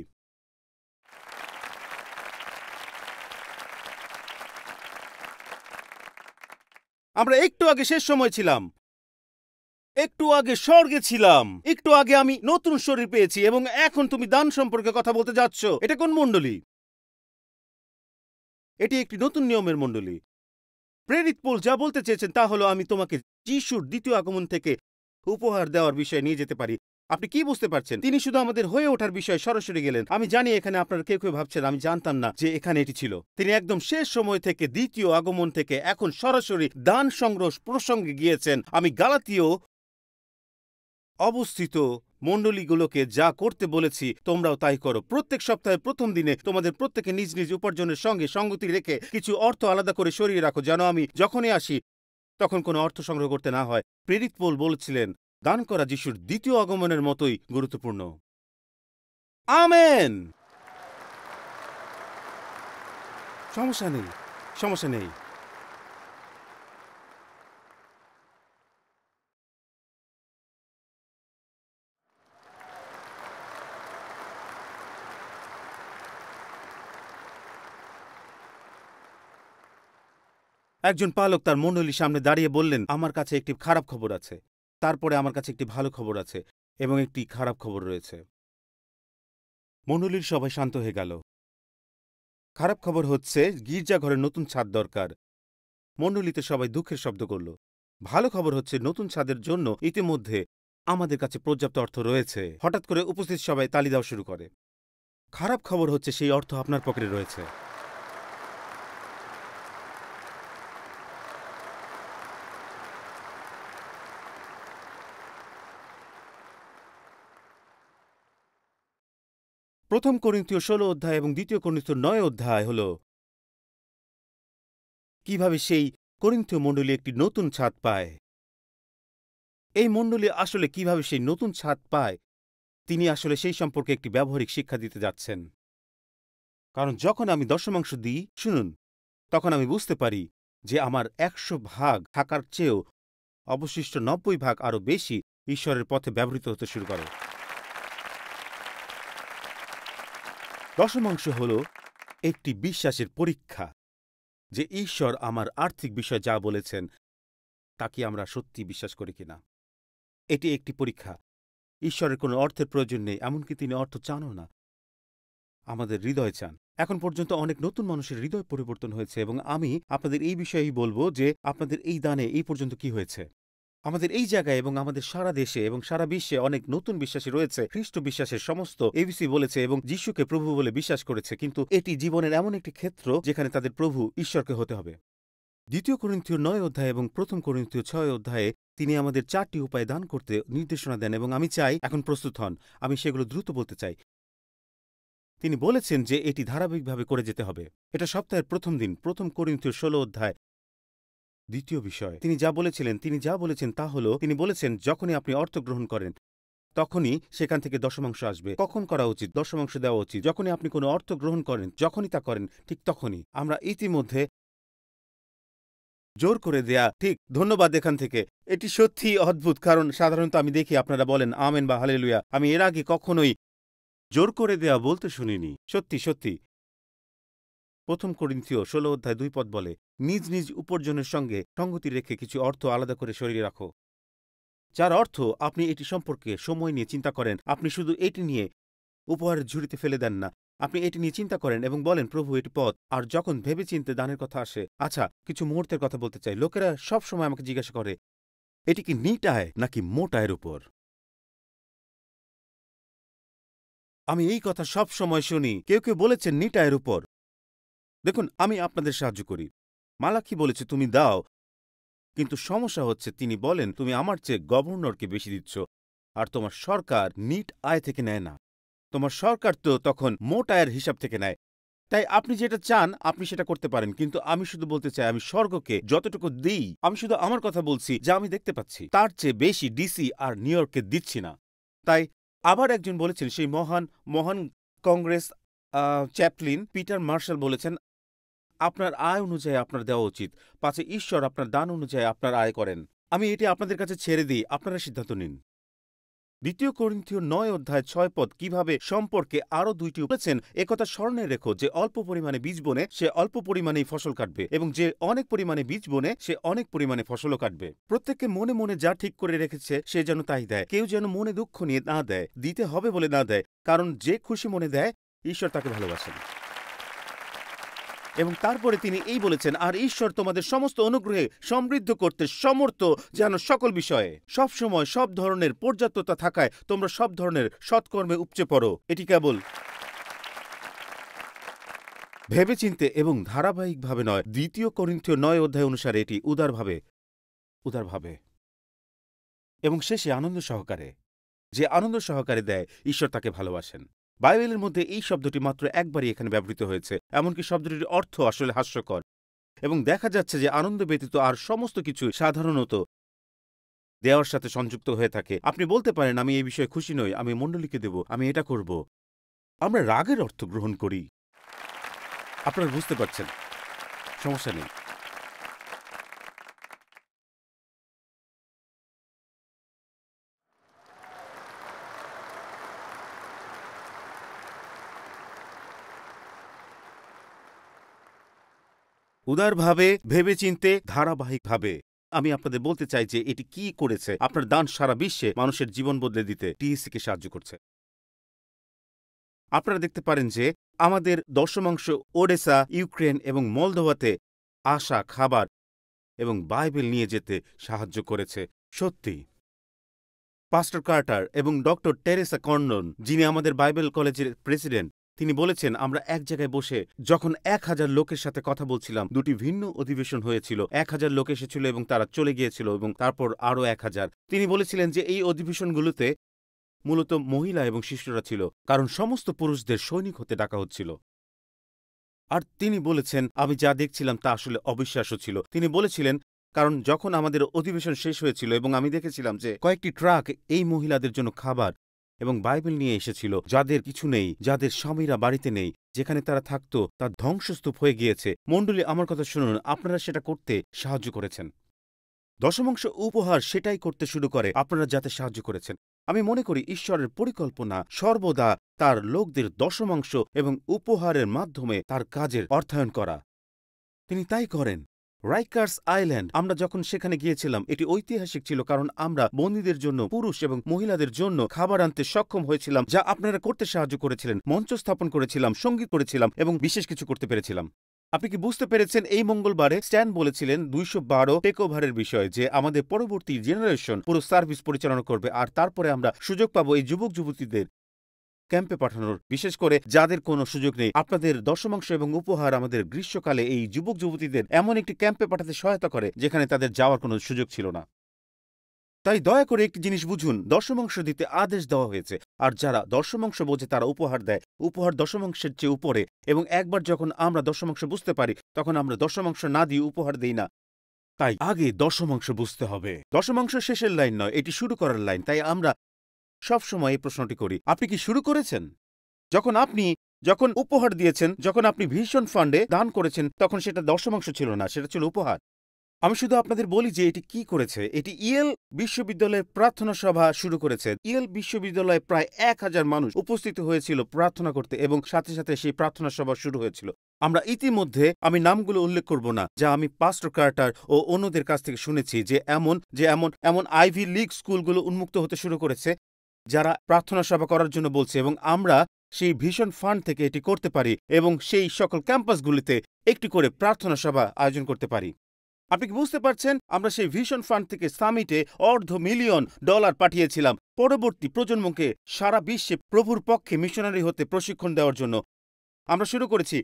আমরা একটু আগে শেষ সময় ছিলাম। একটু আগে স্বর্গে ছিলাম, একটু আগে আমি নতুন শরীর পেয়েছি, এবং এখন তুমি দান সম্পর্কে কথা বলতে যাচ্ছ। এটা কোন মণ্ডলী? এটি একটি নতুন নিয়মের মণ্ডলী। প্রেরিত পৌল যা বলতে চেয়েছেন তা হলো, আমি তোমাকে যিশুর দ্বিতীয় আগমন থেকে উপহার দেওয়ার বিষয়ে নিয়ে যেতে পারি। আপনি কি বুঝতে পারছেন? তিনি শুধু আমাদের হয়ে ওঠার বিষয়ে সরাসরি গেলেন। আমি জানি এখানে আপনারা কেউ কেউ ভাবছেন আমি জানতাম না যে এখানে এটি ছিল। তিনি একদম শেষ সময় থেকে দ্বিতীয় আগমন থেকে এখন সরাসরি দান সংগ্রহ প্রসঙ্গে গিয়েছেন। আমি গালাতীয় অবস্থিত মণ্ডলীগুলোকে যা করতে বলেছি তোমরাও তাই করো। প্রত্যেক সপ্তাহের প্রথম দিনে তোমাদের প্রত্যেকে নিজ নিজ উপার্জনের সঙ্গে সঙ্গতি রেখে কিছু অর্থ আলাদা করে সরিয়ে রাখো, যেন আমি যখনই আসি তখন কোনো অর্থ সংগ্রহ করতে না হয়। প্রেরিত পৌল বলেছিলেন, দান করা যিশুর দ্বিতীয় আগমনের মতোই গুরুত্বপূর্ণ। আমেন। সমস্যা নেই, সমস্যা নেই। একজন পালক তার মণ্ডলীর সামনে দাঁড়িয়ে বললেন, আমার কাছে একটি খারাপ খবর আছে, তারপরে আমার কাছে একটি ভালো খবর আছে, এবং একটি খারাপ খবর রয়েছে। মণ্ডলীর সবাই শান্ত হয়ে গেল। খারাপ খবর হচ্ছে গির্জাঘরে নতুন ছাদ দরকার। মণ্ডলীতে সবাই দুঃখের শব্দ করল। ভালো খবর হচ্ছে নতুন ছাদের জন্য ইতিমধ্যে আমাদের কাছে পর্যাপ্ত অর্থ রয়েছে। হঠাৎ করে উপস্থিত সবাই তালি দেওয়া শুরু করে। খারাপ খবর হচ্ছে সেই অর্থ আপনার পকেটে রয়েছে। প্রথম করিন্থীয় ১৬ অধ্যায় এবং দ্বিতীয় করিন্থীয় ৯ অধ্যায় হল কিভাবে সেই করিন্থীয় মণ্ডলী একটি নতুন ছাদ পায়। এই মণ্ডলী আসলে কিভাবে সেই নতুন ছাদ পায়, তিনি আসলে সেই সম্পর্কে একটি ব্যবহারিক শিক্ষা দিতে যাচ্ছেন। কারণ যখন আমি দশমাংশ দিই, শুনুন, তখন আমি বুঝতে পারি যে আমার ১০০ ভাগ থাকার চেয়েও অবশিষ্ট ৯০ ভাগ আরও বেশি ঈশ্বরের পথে ব্যবহৃত হতে শুরু করে। দশমাংশ হল একটি বিশ্বাসের পরীক্ষা যে ঈশ্বর আমার আর্থিক বিষয়ে যা বলেছেন তা কি আমরা সত্যি বিশ্বাস করি কিনা। এটি একটি পরীক্ষা। ঈশ্বরের কোনো অর্থের প্রয়োজন নেই, এমনকি তিনি অর্থ চানও না, আমাদের হৃদয় চান। এখন পর্যন্ত অনেক নতুন মানুষের হৃদয় পরিবর্তন হয়েছে, এবং আমি আপনাদের এই বিষয়েই বলবো যে আপনাদের এই দানে এই পর্যন্ত কি হয়েছে। আমাদের এই জায়গায় এবং আমাদের সারা দেশে এবং সারা বিশ্বে অনেক নতুন বিশ্বাসী রয়েছে, খ্রিস্ট বিশ্বাসের সমস্ত এবিসি বলেছে এবং যিশুকে প্রভু বলে বিশ্বাস করেছে, কিন্তু এটি জীবনের এমন একটি ক্ষেত্র যেখানে তাদের প্রভু ঈশ্বরকে হতে হবে। দ্বিতীয় করিন্থীয় ৯ অধ্যায় এবং প্রথম করিন্থীয় ৬ অধ্যায়ে তিনি আমাদের ৪টি উপায় দান করতে নির্দেশনা দেন, এবং আমি চাই এখন প্রস্তুত হন, আমি সেগুলো দ্রুত বলতে চাই। তিনি বলেছেন যে এটি ধারাবাহিকভাবে করে যেতে হবে। এটা সপ্তাহের প্রথম দিন, প্রথম করিন্থীয় ১৬ অধ্যায় দ্বিতীয় বিষয়। তিনি যা বলেছেন তা হল, তিনি বলেছেন যখনই আপনি অর্থ গ্রহণ করেন তখনই সেখান থেকে দশমাংশ আসবে। কখন করা উচিত? দশমাংশ দেওয়া উচিত যখনই আপনি কোনো অর্থ গ্রহণ করেন, যখনই তা করেন ঠিক তখনই। আমরা ইতিমধ্যে জোর করে দেয়া, ঠিক, ধন্যবাদ। এখান থেকে এটি সত্যিই অদ্ভুত, কারণ সাধারণত আমি দেখি আপনারা বলেন আমেন বা হালেলুয়া। আমি এর আগে কখনোই জোর করে দেয়া বলতে শুনিনি। সত্যি সত্যি। প্রথম করিন্থীয় ১৬ অধ্যায় ২ পদ বলে, নিজ নিজ উপার্জনের সঙ্গে সঙ্গতি রেখে কিছু অর্থ আলাদা করে সরিয়ে রাখো। যার অর্থ আপনি এটি সম্পর্কে সময় নিয়ে চিন্তা করেন। আপনি শুধু এটি নিয়ে উপহারের ঝুড়িতে ফেলে দেন না, আপনি এটি নিয়ে চিন্তা করেন এবং বলেন, প্রভু এটি পথ। আর যখন ভেবেচিন্তে দানের কথা আসে, আচ্ছা কিছু মুহূর্তের কথা বলতে চাই। লোকেরা সব সময় আমাকে জিজ্ঞাসা করে, এটি কি নিট আয় নাকি মোট আয়ের উপর? আমি এই কথা সব সময় শুনি। কেউ কেউ বলেছেন নিট আয়ের উপর। দেখুন, আমি আপনাদের সাহায্য করি। মালাকি বলেছে তুমি দাও, কিন্তু সমস্যা হচ্ছে তিনি বলেন তুমি আমার চেয়ে গভর্নরকে বেশি দিচ্ছ, আর তোমার সরকার নিট আয় থেকে নেয় না, তোমার সরকার তো তখন মোট আয়ের হিসাব থেকে নেয়। তাই আপনি যেটা চান আপনি সেটা করতে পারেন, কিন্তু আমি শুধু বলতে চাই আমি স্বর্গকে যতটুকু দিই, আমি শুধু আমার কথা বলছি যা আমি দেখতে পাচ্ছি, তার চেয়ে বেশি ডিসি আর নিউ ইয়র্ককে দিচ্ছি না। তাই আবার একজন বলেছেন, সেই মহান মহান কংগ্রেস চ্যাপলিন পিটার মার্শাল বলেছেন, আপনার আয় অনুযায়ী আপনার দেওয়া উচিত, পাছে ঈশ্বর আপনার দান অনুযায়ী আপনার আয় করেন। আমি এটি আপনাদের কাছে ছেড়ে দিই, আপনারা সিদ্ধান্ত নিন। দ্বিতীয় করিন্থীয় ৯ অধ্যায় ৬ পদ কিভাবে সম্পর্কে আরো ২টি বলেছেন একথা স্মরণে রেখো যে অল্প পরিমাণে বীজ বোনে সে অল্প পরিমাণেই ফসল কাটবে এবং যে অনেক পরিমাণে বীজ বোনে সে অনেক পরিমাণে ফসলও কাটবে। প্রত্যেককে মনে মনে যা ঠিক করে রেখেছে সে যেন তাই দেয়, কেউ যেন মনে দুঃখ নিয়ে না দেয়, দিতে হবে বলে না দেয়, কারণ যে খুশি মনে দেয় ঈশ্বর তাকে ভালোবাসেন। এবং তারপরে তিনি এই বলেছেন, আর ঈশ্বর তোমাদের সমস্ত অনুগ্রহে সমৃদ্ধ করতে সমর্থ যেন সকল বিষয়ে সব সময় সব ধরনের পর্যাপ্ততা থাকায় তোমরা সব ধরনের সৎকর্মে উপচে পড়ো। এটি কেবল ভেবেচিন্তে এবং ধারাবাহিকভাবে নয়, দ্বিতীয় করিন্থীয় ৯ অধ্যায় অনুসারে এটি উদারভাবে এবং শেষে আনন্দ সহকারে। যে আনন্দ সহকারে দেয় ঈশ্বর তাকে ভালোবাসেন। বাইবেলের মধ্যে এই শব্দটি মাত্র একবারই এখানে ব্যবহৃত হয়েছে, এমনকি শব্দটির অর্থ আসলে হাস্যকর। এবং দেখা যাচ্ছে যে আনন্দ ব্যতীত আর সমস্ত কিছু সাধারণত দেওয়ার সাথে সংযুক্ত হয়ে থাকে। আপনি বলতে পারেন, আমি এই বিষয়ে খুশি নই, আমি মণ্ডলীকে দেব, আমি এটা করব। আমরা রাগের অর্থ গ্রহণ করি। আপনারা বুঝতে পারছেন, সমস্যা নেই। উদারভাবে, ভেবেচিন্তে, ধারাবাহিকভাবে। আমি আপনাদের বলতে চাই যে এটি কি করেছে। আপনার দান সারা বিশ্বে মানুষের জীবন বদলে দিতে টিএসসিকে সাহায্য করছে। আপনারা দেখতে পারেন যে আমাদের দশমাংশ ওডেসা, ইউক্রেন এবং মলদোভাতে আসা খাবার এবং বাইবেল নিয়ে যেতে সাহায্য করেছে। সত্যি পাস্টর কার্টার এবং ডক্টর টেরেসা কর্নন, যিনি আমাদের বাইবেল কলেজের প্রেসিডেন্ট, তিনি বলেছেন, আমরা এক জায়গায় বসে যখন ১,০০০ লোকের সাথে কথা বলছিলাম, দুটি ভিন্ন অধিবেশন হয়েছিল। ১,০০০ লোক এসেছিল এবং তারা চলে গিয়েছিল এবং তারপর আরও ১,০০০। তিনি বলেছিলেন যে এই অধিবেশনগুলোতে মূলত মহিলা এবং শিশুরা ছিল, কারণ সমস্ত পুরুষদের সৈনিক হতে ডাকা হচ্ছিল। আর তিনি বলেছেন, আমি যা দেখছিলাম তা আসলে অবিশ্বাস্য ছিল। তিনি বলেছিলেন, কারণ যখন আমাদের অধিবেশন শেষ হয়েছিল এবং আমি দেখেছিলাম যে কয়েকটি ট্রাক এই মহিলাদের জন্য খাবার এবং বাইবেল নিয়ে এসেছিল, যাদের কিছু নেই, যাদের স্বামীরা বাড়িতে নেই, যেখানে তারা থাকত তা ধ্বংসস্তূপ হয়ে গিয়েছে। মণ্ডলী, আমার কথা শুনুন, আপনারা সেটা করতে সাহায্য করেছেন। দশমাংশ উপহার সেটাই করতে শুরু করে আপনারা যাতে সাহায্য করেছেন। আমি মনে করি ঈশ্বরের পরিকল্পনা সর্বদা তার লোকদের দশমাংশ এবং উপহারের মাধ্যমে তার কাজের অর্থায়ন করা। তিনি তাই করেন। রাইকার্স আইল্যান্ড, আমরা যখন সেখানে গিয়েছিলাম, এটি ঐতিহাসিক ছিল, কারণ আমরা বন্দীদের জন্য, পুরুষ এবং মহিলাদের জন্য খাবার আনতে সক্ষম হয়েছিলাম, যা আপনারা করতে সাহায্য করেছিলেন। মঞ্চ স্থাপন করেছিলাম, সঙ্গীত করেছিলাম এবং বিশেষ কিছু করতে পেরেছিলাম। আপনি কি বুঝতে পেরেছেন? এই মঙ্গলবারে স্ট্যান বলেছিলেন ২১২ টেকওভারের বিষয়ে, যে আমাদের পরবর্তী জেনারেশন পুরো সার্ভিস পরিচালনা করবে, আর তারপরে আমরা সুযোগ পাবো এই যুবক যুবতীদের ক্যাম্পে পাঠানোর, বিশেষ করে যাদের কোনো সুযোগ নেই। আপনাদের দশমাংশ এবং উপহার আমাদের গ্রীষ্মকালে এই যুবক যুবতীদের এমন একটি ক্যাম্পে পাঠাতে সহায়তা করে যেখানে তাদের যাওয়ার কোনো সুযোগ ছিল না। তাই দয়া করে একটি জিনিস বুঝুন, দশমাংশ দিতে আদেশ দেওয়া হয়েছে, আর যারা দশমাংশ বোঝে তারা উপহার দেয়। উপহার দশমাংশের চেয়ে উপরে, এবং একবার যখন আমরা দশমাংশ বুঝতে পারি তখন আমরা দশমাংশ না দিয়ে উপহার দেই না। তাই আগে দশমাংশ বুঝতে হবে। দশমাংশ শেষের লাইন নয়, এটি শুরু করার লাইন। তাই আমরা সবসময় এই প্রশ্নটি করি, আপনি কি শুরু করেছেন? যখন উপহার দিয়েছেন, যখন আপনি ভিশন ফান্ডে দান করেছেন, তখন সেটা দশমাংশ ছিল না, সেটা ছিল উপহার। আমি শুধু আপনাদের বলি যে এটি কি করেছে। এটি ইয়েল বিশ্ববিদ্যালয়ের প্রার্থনা সভা শুরু করেছে। ইয়েল বিশ্ববিদ্যালয়ে প্রায় ১,০০০ মানুষ উপস্থিত হয়েছিল প্রার্থনা করতে, এবং সাথে সাথে সেই প্রার্থনা সভা শুরু হয়েছিল। আমরা ইতিমধ্যে, আমি নামগুলো উল্লেখ করব না, যা আমি পাস্টর কার্টার ও অন্যদের কাছ থেকে শুনেছি, যে এমন আইভি লিগ স্কুলগুলো উন্মুক্ত হতে শুরু করেছে, যারা প্রার্থনা সভা করার জন্য বলছে, এবং আমরা সেই ভিশন ফান্ড থেকে এটি করতে পারি এবং সেই সকল ক্যাম্পাসগুলিতে একটি করে প্রার্থনা সভা আয়োজন করতে পারি। আপনি কি বুঝতে পারছেন? আমরা সেই ভিশন ফান্ড থেকে সামিটে $250,000 পাঠিয়েছিলাম পরবর্তী প্রজন্মকে সারা বিশ্বে প্রভুর পক্ষে মিশনারি হতে প্রশিক্ষণ দেওয়ার জন্য। আমরা শুরু করেছি।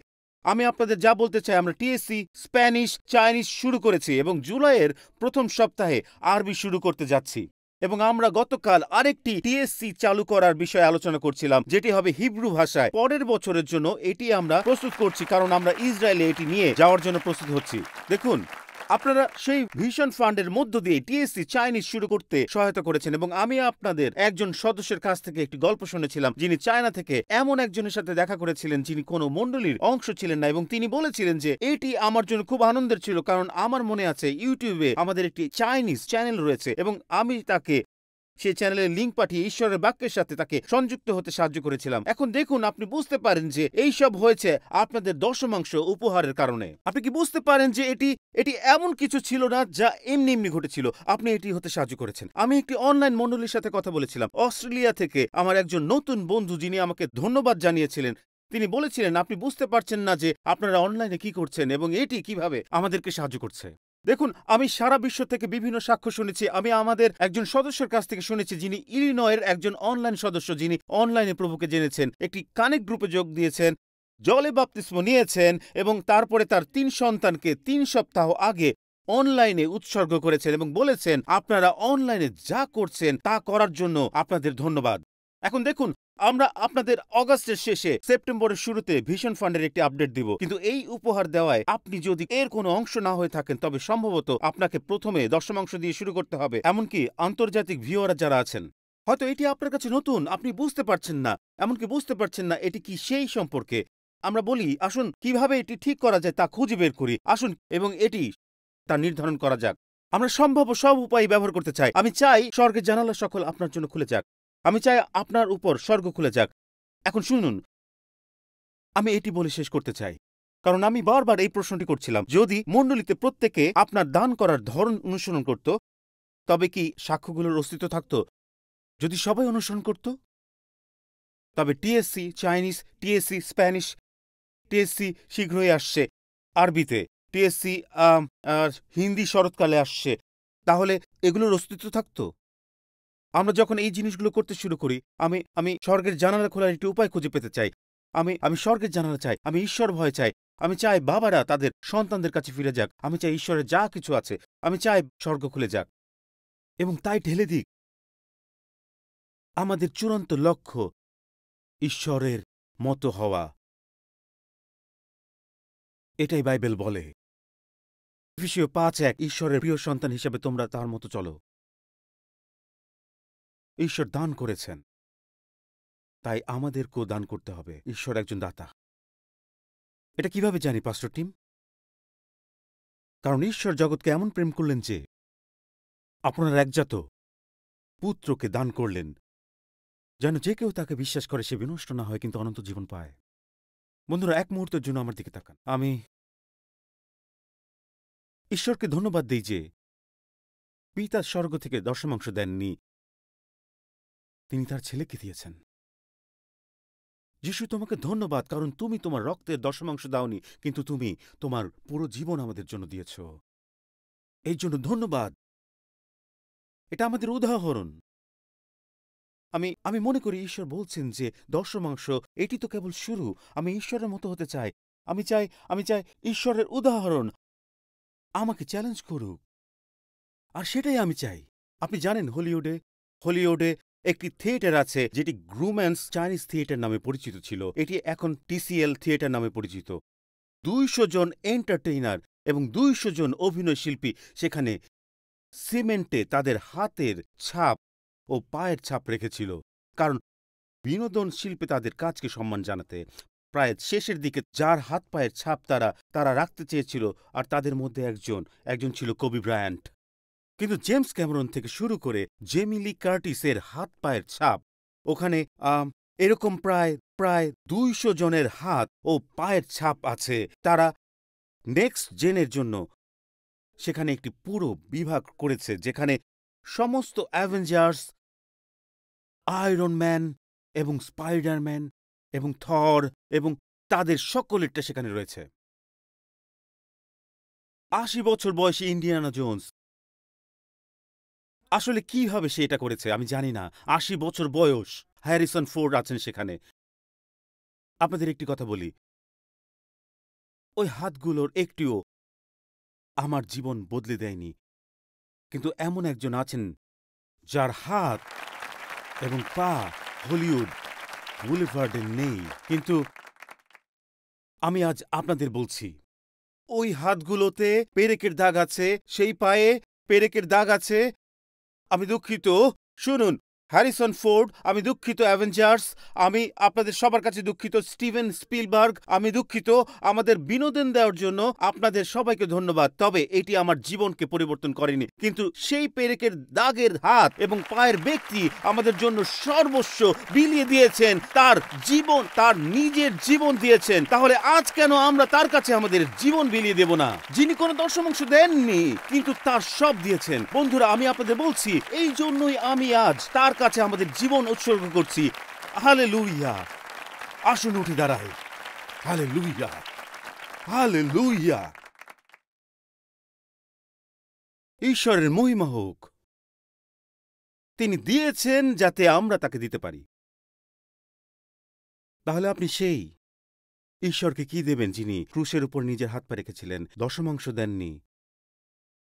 আমি আপনাদের যা বলতে চাই, আমরা টিএসসি, স্প্যানিশ, চাইনিজ শুরু করেছি এবং জুলাইয়ের প্রথম সপ্তাহে আরবি শুরু করতে যাচ্ছি। এবং আমরা গতকাল আরেকটি টিএসসি চালু করার বিষয়ে আলোচনা করছিলাম, যেটি হবে হিব্রু ভাষায়। পরের বছরের জন্য এটি আমরা প্রস্তুত করছি, কারণ আমরা ইসরায়েলে এটি নিয়ে যাওয়ার জন্য প্রস্তুত হচ্ছি। দেখুন, আপনারা সেই ভিশন ফান্ডের মধ্য দিয়ে টিএসসি চাইনিজ শুরু করতে সহায়তা করেছেন, এবং আমি আপনাদের একজন সদস্যের কাছ থেকে একটি গল্প শুনেছিলাম, যিনি চায়না থেকে এমন একজনের সাথে দেখা করেছিলেন যিনি কোনো মণ্ডলীর অংশ ছিলেন না, এবং তিনি বলেছিলেন যে এটি আমার জন্য খুব আনন্দের ছিল, কারণ আমার মনে আছে ইউটিউবে আমাদের একটি চাইনিজ চ্যানেল রয়েছে, এবং আমি তাকে সেই চ্যানেলের লিঙ্ক পাঠিয়ে ঈশ্বরের বাক্যের সাথে তাকে সংযুক্ত হতে সাহায্য করেছিলাম। এখন দেখুন, আপনি বুঝতে পারেন যে এই সব হয়েছে আপনাদের দশমাংশ উপহারের কারণে। আপনি কি বুঝতে পারেন যে এটি এমন কিছু ছিল না যা এমনি এমনি ঘটেছিল, আপনি এটি হতে সাহায্য করেছেন। আমি একটি অনলাইন মণ্ডলীর সাথে কথা বলেছিলাম অস্ট্রেলিয়া থেকে, আমার একজন নতুন বন্ধু যিনি আমাকে ধন্যবাদ জানিয়েছিলেন। তিনি বলেছিলেন, আপনি বুঝতে পারছেন না যে আপনারা অনলাইনে কি করছেন এবং এটি কিভাবে আমাদেরকে সাহায্য করছে। দেখুন, আমি সারা বিশ্ব থেকে বিভিন্ন সাক্ষ্য শুনেছি। আমি আমাদের একজন সদস্যের কাছ থেকে শুনেছি যিনি ইলিনয়ের একজন অনলাইন সদস্য, যিনি অনলাইনে প্রভুকে জেনেছেন, একটি কানেক্ট গ্রুপে যোগ দিয়েছেন, জলে বাপ্তিস্ম নিয়েছেন এবং তারপরে তার 3 সন্তানকে 3 সপ্তাহ আগে অনলাইনে উৎসর্গ করেছেন এবং বলেছেন, আপনারা অনলাইনে যা করছেন তা করার জন্য আপনাদের ধন্যবাদ। এখন দেখুন, আমরা আপনাদের অগাস্টের শেষে সেপ্টেম্বরের শুরুতে ভিশন ফান্ডের একটি আপডেট দিব, কিন্তু এই উপহার দেওয়ায় আপনি যদি এর কোনো অংশ না হয়ে থাকেন তবে সম্ভবত আপনাকে প্রথমে দশমাংশ দিয়ে শুরু করতে হবে। এমনকি আন্তর্জাতিক ভিউয়াররা যারা আছেন, হয়তো এটি আপনার কাছে নতুন, আপনি বুঝতে পারছেন না, এমনকি বুঝতে পারছেন না এটি কি সেই সম্পর্কে। আমরা বলি, আসুন কিভাবে এটি ঠিক করা যায় তা খুঁজে বের করি, আসুন এবং এটি তা নির্ধারণ করা যাক। আমরা সম্ভাব্য সব উপায় ব্যবহার করতে চাই। আমি চাই স্বর্গের জানালা সকল আপনার জন্য খুলে যাক। আমি চাই আপনার উপর স্বর্গ খুলে যাক। এখন শুনুন, আমি এটি বলে শেষ করতে চাই, কারণ আমি বারবার এই প্রশ্নটি করছিলাম, যদি মণ্ডলীতে প্রত্যেকে আপনার দান করার ধরন অনুসরণ করত, তবে কি সাক্ষ্যগুলোর অস্তিত্ব থাকত? যদি সবাই অনুসরণ করত, তবে TSC Chinese, TSC Spanish, TSC শীঘ্রই আসছে আরবিতে, টিএসসি হিন্দি শরৎকালে আসছে, তাহলে এগুলোর অস্তিত্ব থাকত? আমরা যখন এই জিনিসগুলো করতে শুরু করি, আমি স্বর্গের জানালা খোলার একটি উপায় খুঁজে পেতে চাই। আমি স্বর্গের জানালা চাই, আমি ঈশ্বর ভয় চাই, আমি চাই বাবারা তাদের সন্তানদের কাছে ফিরে যাক, আমি চাই ঈশ্বরের যা কিছু আছে, আমি চাই স্বর্গ খুলে যাক এবং তাই ঢেলে দিক। আমাদের চূড়ান্ত লক্ষ্য ঈশ্বরের মতো হওয়া, এটাই বাইবেল বলে। এফেসীয় 5:1, ঈশ্বরের প্রিয় সন্তান হিসেবে তোমরা তার মতো চলো। ঈশ্বর দান করেছেন, তাই আমাদেরকেও দান করতে হবে। ঈশ্বর একজন দাতা। এটা কিভাবে জানি পাস্টর টিম? কারণ ঈশ্বর জগৎকে এমন প্রেম করলেন যে আপনার একজাত পুত্রকে দান করলেন, যেন যে কেউ তাকে বিশ্বাস করে সে বিনষ্ট না হয় কিন্তু অনন্ত জীবন পায়। বন্ধুরা, এক মুহূর্তের জন্য আমার দিকে তাকান। আমি ঈশ্বরকে ধন্যবাদ দিই যে পিতা স্বর্গ থেকে দশমাংশ দেননি, তিনি তার ছেলেকে দিয়েছেন। যিশু, তোমাকে ধন্যবাদ, কারণ তুমি তোমার রক্তের দশমাংশ দাওনি, কিন্তু তুমি তোমার পুরো জীবন আমাদের জন্য দিয়েছ। এই জন্য ধন্যবাদ। এটা আমাদের উদাহরণ। আমি মনে করি ঈশ্বর বলছেন যে দশমাংশ এটি তো কেবল শুরু। আমি ঈশ্বরের মতো হতে চাই। আমি চাই ঈশ্বরের উদাহরণ আমাকে চ্যালেঞ্জ করুক, আর সেটাই আমি চাই। আপনি জানেন, হলিউডে একটি থিয়েটার আছে যেটি গ্রুম্যান্স চাইনিজ থিয়েটার নামে পরিচিত ছিল। এটি এখন টিসিএল থিয়েটার নামে পরিচিত। 200 জন এন্টারটেইনার এবং 200 জন অভিনয় শিল্পী সেখানে সিমেন্টে তাদের হাতের ছাপ ও পায়ের ছাপ রেখেছিল, কারণ বিনোদন শিল্পে তাদের কাজকে সম্মান জানাতে। প্রায় শেষের দিকে যার হাত পায়ের ছাপ তারা রাখতে চেয়েছিল, আর তাদের মধ্যে একজন ছিল কোবি ব্রায়ান্ট। কিন্তু জেমস ক্যামেরন থেকে শুরু করে জেমি লি কার্টিসের হাত পায়ের ছাপ, ওখানে এরকম প্রায় 200 জনের হাত ও পায়ের ছাপ আছে। তারা নেক্সট জেনের জন্য সেখানে একটি পুরো বিভাগ করেছে, যেখানে সমস্ত অ্যাভেঞ্জার্স, আয়রন ম্যান এবং স্পাইডারম্যান এবং থর এবং তাদের সকলেরটা সেখানে রয়েছে। 80 বছর বয়সী ইন্ডিয়ানা জোন্স, আসলে কিভাবে সে এটা করেছে আমি জানি না। 80 বছর বয়স, হ্যারিসন ফোর্ড আছেন সেখানে। আপনাদের একটি কথা বলি, ওই হাতগুলোর একটিও আমার জীবন বদলে দেয়নি, কিন্তু এমন একজন আছেন যার হাত এবং পা হলিউড বুলেভার্ডে নেই, কিন্তু আমি আজ আপনাদের বলছি, ওই হাতগুলোতে পেরেকের দাগ আছে, সেই পায়ে পেরেকের দাগ আছে। আমি দুঃখিত, শুনুন, হ্যারিসন ফোর্ড, আমি দুঃখিত অ্যাভেঞ্জার্স, আমি আপনাদের সবার কাছে দুঃখিত স্টিভেন স্পিলবার্গ, আমি দুঃখিত। আমাদের বিনোদন দেওয়ার জন্য আপনাদের সবাইকে ধন্যবাদ, তবে এটি আমার জীবনকে পরিবর্তন করেনি। কিন্তু সেই পেরেকের দাগের হাত এবং পায়ের ব্যক্তি আমাদের জন্য সর্বস্ব বিলিয়ে দিয়েছেন, তার জীবন, তার নিজের জীবন দিয়েছেন। তাহলে আজ কেন আমরা তার কাছে আমাদের জীবন বিলিয়ে দেব না, যিনি কোনো দশমাংশ দেননি কিন্তু তার সব দিয়েছেন? বন্ধুরা, আমি আপনাদের বলছি, এই জন্যই আমি আজ তার কাছে আমাদের জীবন উৎসর্গ করছি। হালেলুয়া! আসুন উঠে দাঁড়াই। Hallelujah, hallelujah! ঈশ্বরের মহিমা হোক। তিনি দিয়েছেন যাতে আমরা তাকে দিতে পারি। তাহলে আপনি সেই ঈশ্বরকে কি দেবেন যিনি ক্রুশের উপর নিজের হাত পা রেখেছিলেন, দশমাংশ দেননি,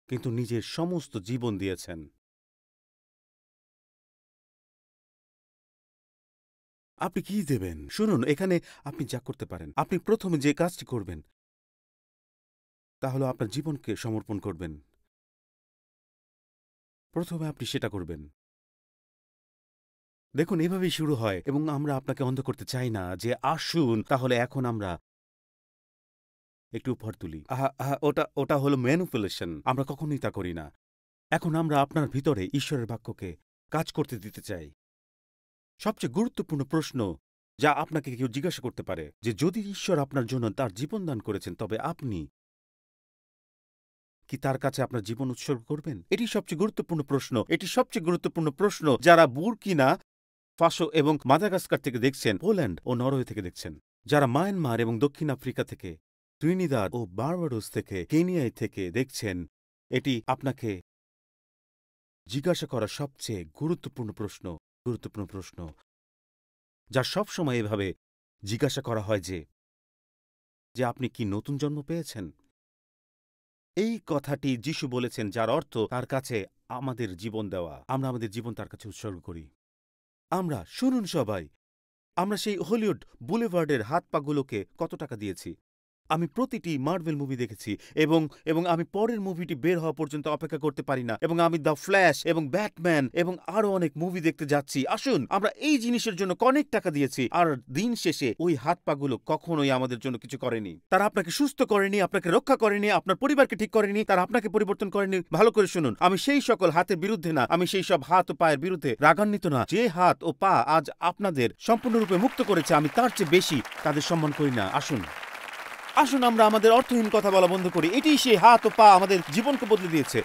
কিন্তু নিজের সমস্ত জীবন দিয়েছেন? আপনি কি দেবেন? শুনুন, এখানে আপনি যা করতে পারেন, আপনি প্রথমে যে কাজটি করবেন তা হলো আপনার জীবনকে সমর্পণ করবেন। প্রথমে আপনি সেটা করবেন। দেখুন, এভাবেই শুরু হয়, এবং আমরা আপনাকে অন্ধ করতে চাই না যে আসুন তাহলে এখন আমরা একটু উপহার তুলি। ওটা ওটা হলো ম্যানিপুলেশন। আমরা কখনোই তা করি না। এখন আমরা আপনার ভিতরে ঈশ্বরের বাক্যকে কাজ করতে দিতে চাই। সবচেয়ে গুরুত্বপূর্ণ প্রশ্ন যা আপনাকে কেউ জিজ্ঞাসা করতে পারে যে যদি ঈশ্বর আপনার জন্য তার জীবন দান করেছেন, তবে আপনি কি তার কাছে আপনার জীবন উৎসর্গ করবেন? এটি সবচেয়ে গুরুত্বপূর্ণ প্রশ্ন। এটি সবচেয়ে গুরুত্বপূর্ণ প্রশ্ন যারা বুরকিনা ফাসো এবং মাদাগাস্কার থেকে দেখছেন, পোল্যান্ড ও নরওয়ে থেকে দেখছেন, যারা মায়ানমার এবং দক্ষিণ আফ্রিকা থেকে, ত্রিনিদাদ ও বারবাডোস থেকে, কেনিয়ায় থেকে দেখছেন। এটি আপনাকে জিজ্ঞাসা করা সবচেয়ে গুরুত্বপূর্ণ প্রশ্ন যা সবসময় এভাবে জিজ্ঞাসা করা হয় যে আপনি কি নতুন জন্ম পেয়েছেন? এই কথাটি যিশু বলেছেন, যার অর্থ তার কাছে আমাদের জীবন দেওয়া। আমরা আমাদের জীবন তার কাছে উৎসর্গ করি। আমরা, শুনুন সবাই, আমরা সেই হলিউড বুলেভার্ডের হাত পাগুলোকে কত টাকা দিয়েছি? আমি প্রতিটি মার্ভেল মুভি দেখেছি এবং এবং আমি পরের মুভিটি বের হওয়া পর্যন্ত অপেক্ষা করতে পারি না, এবং আমি দ্য ফ্ল্যাশ এবং ব্যাটম্যান এবং আরো অনেক মুভি দেখতে যাচ্ছি। আসুন, আমরা এই জিনিসের জন্য অনেক টাকা দিয়েছি, আর দিন শেষে ওই হাত পাগুলো কখনোই আমাদের জন্য কিছু করেনি। তারা আপনাকে সুস্থ করেনি, আপনাকে রক্ষা করেনি, আপনার পরিবারকে ঠিক করেনি, তারা আপনাকে পরিবর্তন করেনি। ভালো করে শুনুন, আমি সেই সকল হাতের বিরুদ্ধে না, আমি সেই সব হাত ও পায়ের বিরুদ্ধে রাগান্বিত না। যে হাত ও পা আজ আপনাদের সম্পূর্ণরূপে মুক্ত করেছে, আমি তার চেয়ে বেশি তাদের সম্মান করি না। আসুন আমরা আমাদের অর্থহীন কথা বলা বন্ধ করি। এটাই সেই হাত ও পা আমাদের জীবনকে বদলে দিয়েছে।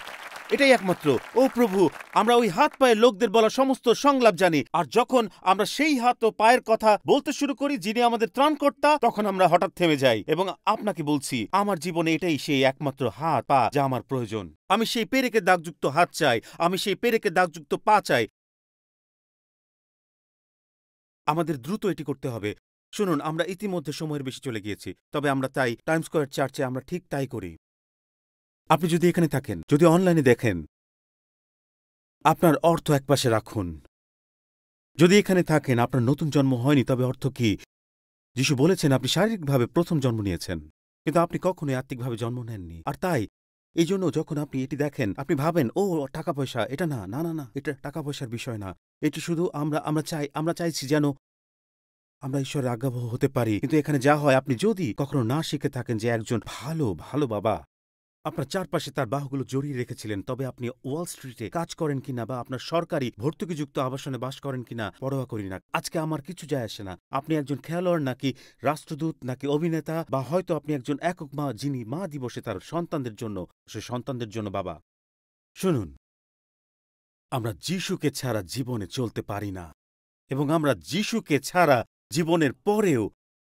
এটাই একমাত্র। ও প্রভু, আমরা ওই হাত পায়ের লোকদের বলা সমস্ত সংলাপ জানি, আর যখন আমরা সেই হাত ও পায়ের কথা বলতে শুরু করি যিনি আমাদের ত্রাণকর্তা, তখন আমরা হঠাৎ থেমে যাই। এবং আপনাকে বলছি, আমার জীবনে এটাই সেই একমাত্র হাত পা যা আমার প্রয়োজন। আমি সেই পেরেকের দাগযুক্ত হাত চাই, আমি সেই পেরেকের দাগযুক্ত পা চাই। আমাদের দ্রুত এটি করতে হবে। শুনুন, আমরা ইতিমধ্যে সময়ের বেশি চলে গিয়েছি, তবে আমরা তাই টাইম স্কয়ার চার্চে আমরা ঠিক তাই করি। আপনি যদি এখানে থাকেন, যদি অনলাইনে দেখেন, আপনার অর্থ একপাশে রাখুন। যদি এখানে থাকেন, আপনার নতুন জন্ম হয়নি, তবে অর্থ কি? যিশু বলেছেন আপনি শারীরিকভাবে প্রথম জন্ম নিয়েছেন, কিন্তু আপনি কখনোই আত্মিকভাবে জন্ম নেননি। আর তাই এই জন্য যখন আপনি এটি দেখেন, আপনি ভাবেন, ও টাকা পয়সা, এটা না না না না, এটা টাকা পয়সার বিষয় না। এটি শুধু আমরা চাইছি যেন আমরা ঈশ্বরের আজ্ঞাবহ হতে পারি। কিন্তু এখানে যা হয়, আপনি যদি কখনো না শিখে থাকেন যে একজন ভালো বাবা আপনার চারপাশে তার বাহুগুলো জড়িয়ে রেখেছিলেন, তবে আপনি ওয়াল স্ট্রিটে কাজ করেন কিনা বা আপনার সরকারি ভর্তুকিযুক্ত আবাসনে বাস করেন কিনা পরোয়া করি না। আজকে আমার কিছু যায় আসে না আপনি একজন খেলোয়াড় নাকি রাষ্ট্রদূত নাকি অভিনেতা, বা হয়তো আপনি একজন একক মা যিনি মা দিবসে তার সন্তানদের জন্য, সে সন্তানদের জন্য বাবা। শুনুন, আমরা যিশুকে ছাড়া জীবনে চলতে পারি না, এবং আমরা যিশুকে ছাড়া জীবনের পরেও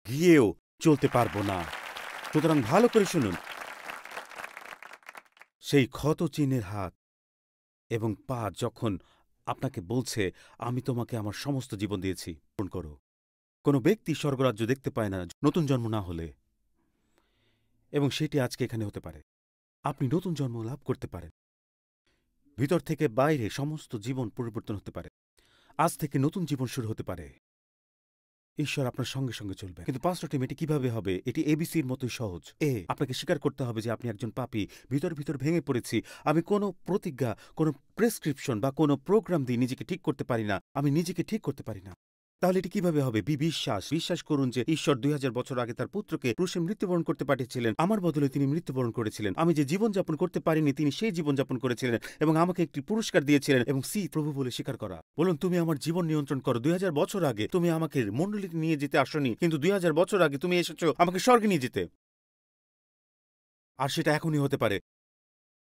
গিয়েও চলতে পারব না। সুতরাং ভালো করে শুনুন, সেই ক্ষত চিহ্নের হাত এবং পা যখন আপনাকে বলছে আমি তোমাকে আমার সমস্ত জীবন দিয়েছি, পূরণ করো। কোনো ব্যক্তি স্বর্গরাজ্য দেখতে পায় না নতুন জন্ম না হলে, এবং সেটি আজকে এখানে হতে পারে। আপনি নতুন জন্ম লাভ করতে পারেন, ভিতর থেকে বাইরে সমস্ত জীবন পরিবর্তন হতে পারে। আজ থেকে নতুন জীবন শুরু হতে পারে। ঈশ্বর আপনার সঙ্গে সঙ্গে চলবে। কিন্তু পাঁচটা টিম এটি কিভাবে হবে? এটি এবিসির মতোই সহজ। আপনাকে স্বীকার করতে হবে যে আপনি একজন পাপী, ভিতর ভিতর ভেঙে পড়েছি। আমি কোনো প্রতিজ্ঞা, কোনো প্রেসক্রিপশন বা কোনো প্রোগ্রাম দিয়ে নিজেকে ঠিক করতে পারি না। আমি নিজেকে ঠিক করতে পারি না। তাহলে এটি কিভাবে হবে? বিশ্বাস। বিশ্বাস করুন যে ঈশ্বর 2000 বছর আগে তার পুত্রকে ক্রুশে মৃত্যুবরণ করতে পাঠিয়েছিলেন। আমার বদলে তিনি মৃত্যুবরণ করেছিলেন। আমি যে জীবনযাপন করতে পারিনি, তিনি সেই জীবনযাপন করেছিলেন এবং আমাকে একটি পুরস্কার দিয়েছিলেন। এবং প্রভু বলে স্বীকার করা। বলুন, তুমি আমার জীবন নিয়ন্ত্রণ করো। 2000 বছর আগে তুমি আমাকে মণ্ডলীতে নিয়ে যেতে আসনি, কিন্তু 2000 বছর আগে তুমি এসেছো আমাকে স্বর্গে নিয়ে যেতে। আর সেটা এখনই হতে পারে।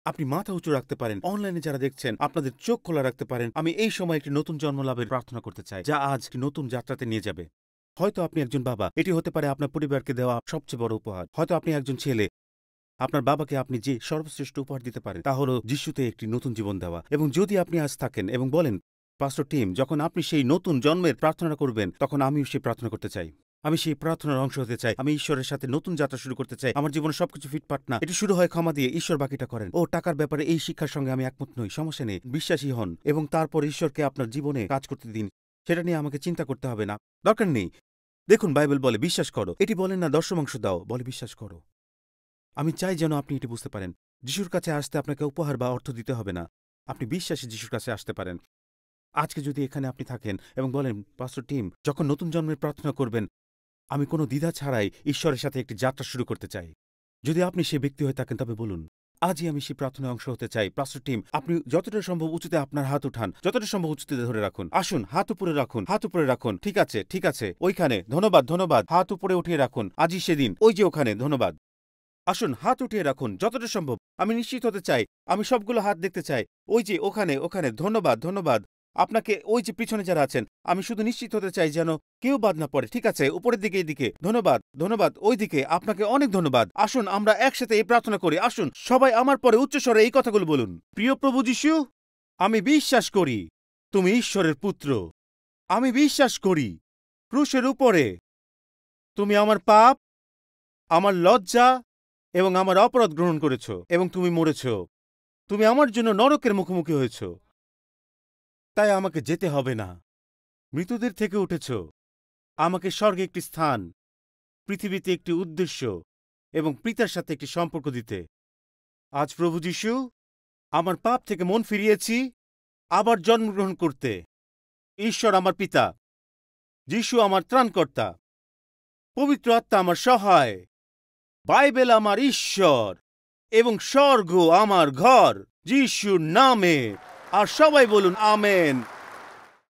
আপনি মাথা উঁচু রাখতে পারেন। অনলাইনে যারা দেখছেন, আপনাদের চোখ খোলা রাখতে পারেন। আমি এই সময় একটি নতুন জন্ম লাভের প্রার্থনা করতে চাই, যা আজ একটি নতুন যাত্রাতে নিয়ে যাবে। হয়তো আপনি একজন বাবা, এটি হতে পারে আপনার পরিবারকে দেওয়া সবচেয়ে বড় উপহার। হয়তো আপনি একজন ছেলে, আপনার বাবাকে আপনি যে সর্বশ্রেষ্ঠ উপহার দিতে পারেন তা হলো যিশুতে একটি নতুন জীবন দেওয়া। এবং যদি আপনি আজ থাকেন এবং বলেন, পাস্টর টিম, যখন আপনি সেই নতুন জন্মের প্রার্থনা করবেন, তখন আমিও সেই প্রার্থনা করতে চাই। আমি সেই প্রার্থনার অংশ হতে চাই। আমি ঈশ্বরের সাথে নতুন যাত্রা শুরু করতে চাই। আমার জীবনে সবকিছু ফিটপাট না, এটি শুরু হয় ক্ষমা দিয়ে, ঈশ্বর বাকিটা করেন। টাকার ব্যাপারে এই শিক্ষার সঙ্গে আমি একমত নই, সমস্যা নেই, বিশ্বাসী হন এবং তারপর ঈশ্বরকে আপনার জীবনে কাজ করতে দিন। সেটা নিয়ে আমাকে চিন্তা করতে হবে না, দরকার নেই। দেখুন, বাইবেল বলে বিশ্বাস করো। এটি বলেন না দর্শমাংশ দাও, বলে বিশ্বাস করো। আমি চাই যেন আপনি এটি বুঝতে পারেন। যিশুর কাছে আসতে আপনাকে উপহার বা অর্থ দিতে হবে না। আপনি বিশ্বাসী যিশুর কাছে আসতে পারেন। আজকে যদি এখানে আপনি থাকেন এবং বলেন, পাস্টর টিম, যখন নতুন জন্মের প্রার্থনা করবেন, আমি কোনো দ্বিধা ছাড়াই ঈশ্বরের সাথে একটি যাত্রা শুরু করতে চাই। যদি আপনি সেই ব্যক্তি হয়ে থাকেন, তবে বলুন, আজই আমি সেই প্রার্থনায় অংশ হতে চাই। পাস্টর টিম, আপনি যতটা সম্ভব উঁচুতে আপনার হাত উঠান, যতটা সম্ভব উঁচুতে ধরে রাখুন। আসুন, হাত উপরে রাখুন, হাত উপরে রাখুন। ঠিক আছে, ঠিক আছে, ওইখানে। ধন্যবাদ, ধন্যবাদ। হাত উপরে উঠিয়ে রাখুন। আজই সেদিন, ওই যে ওখানে। ধন্যবাদ। আসুন, হাত উঠিয়ে রাখুন যতটা সম্ভব। আমি নিশ্চিত হতে চাই, আমি সবগুলো হাত দেখতে চাই। ওই যে ওখানে, ওখানে। ধন্যবাদ, ধন্যবাদ আপনাকে। ওই যে পিছনে যারা আছেন, আমি শুধু নিশ্চিত হতে চাই যেন কেউ বাদ না পড়ে। ঠিক আছে, উপরের দিকে, এইদিকে। ধন্যবাদ, ধন্যবাদ, ওই দিকে। আপনাকে অনেক ধন্যবাদ। আসুন, আমরা একসাথে এই প্রার্থনা করি। আসুন, সবাই আমার পরে উচ্চস্বরে এই কথাগুলো বলুন। প্রিয় প্রভু যিশু, আমি বিশ্বাস করি তুমি ঈশ্বরের পুত্র। আমি বিশ্বাস করি ক্রুশের উপরে তুমি আমার পাপ, আমার লজ্জা এবং আমার অপরাধ গ্রহণ করেছ এবং তুমি মরেছ। তুমি আমার জন্য নরকের মুখোমুখি হয়েছ, তাই আমাকে যেতে হবে না। মৃতদের থেকে উঠেছ, আমাকে স্বর্গে একটি স্থান, পৃথিবীতে একটি উদ্দেশ্য এবং পিতার সাথে একটি সম্পর্ক দিতে। আজ প্রভু যিশু, আমার পাপ থেকে মন ফিরিয়েছি আবার জন্মগ্রহণ করতে। ঈশ্বর আমার পিতা, যিশু আমার ত্রাণকর্তা, পবিত্র আত্মা আমার সহায়, বাইবেল আমার ঈশ্বর এবং স্বর্গ আমার ঘর। যিশুর নামে। আর সবাই বলুন আমেন।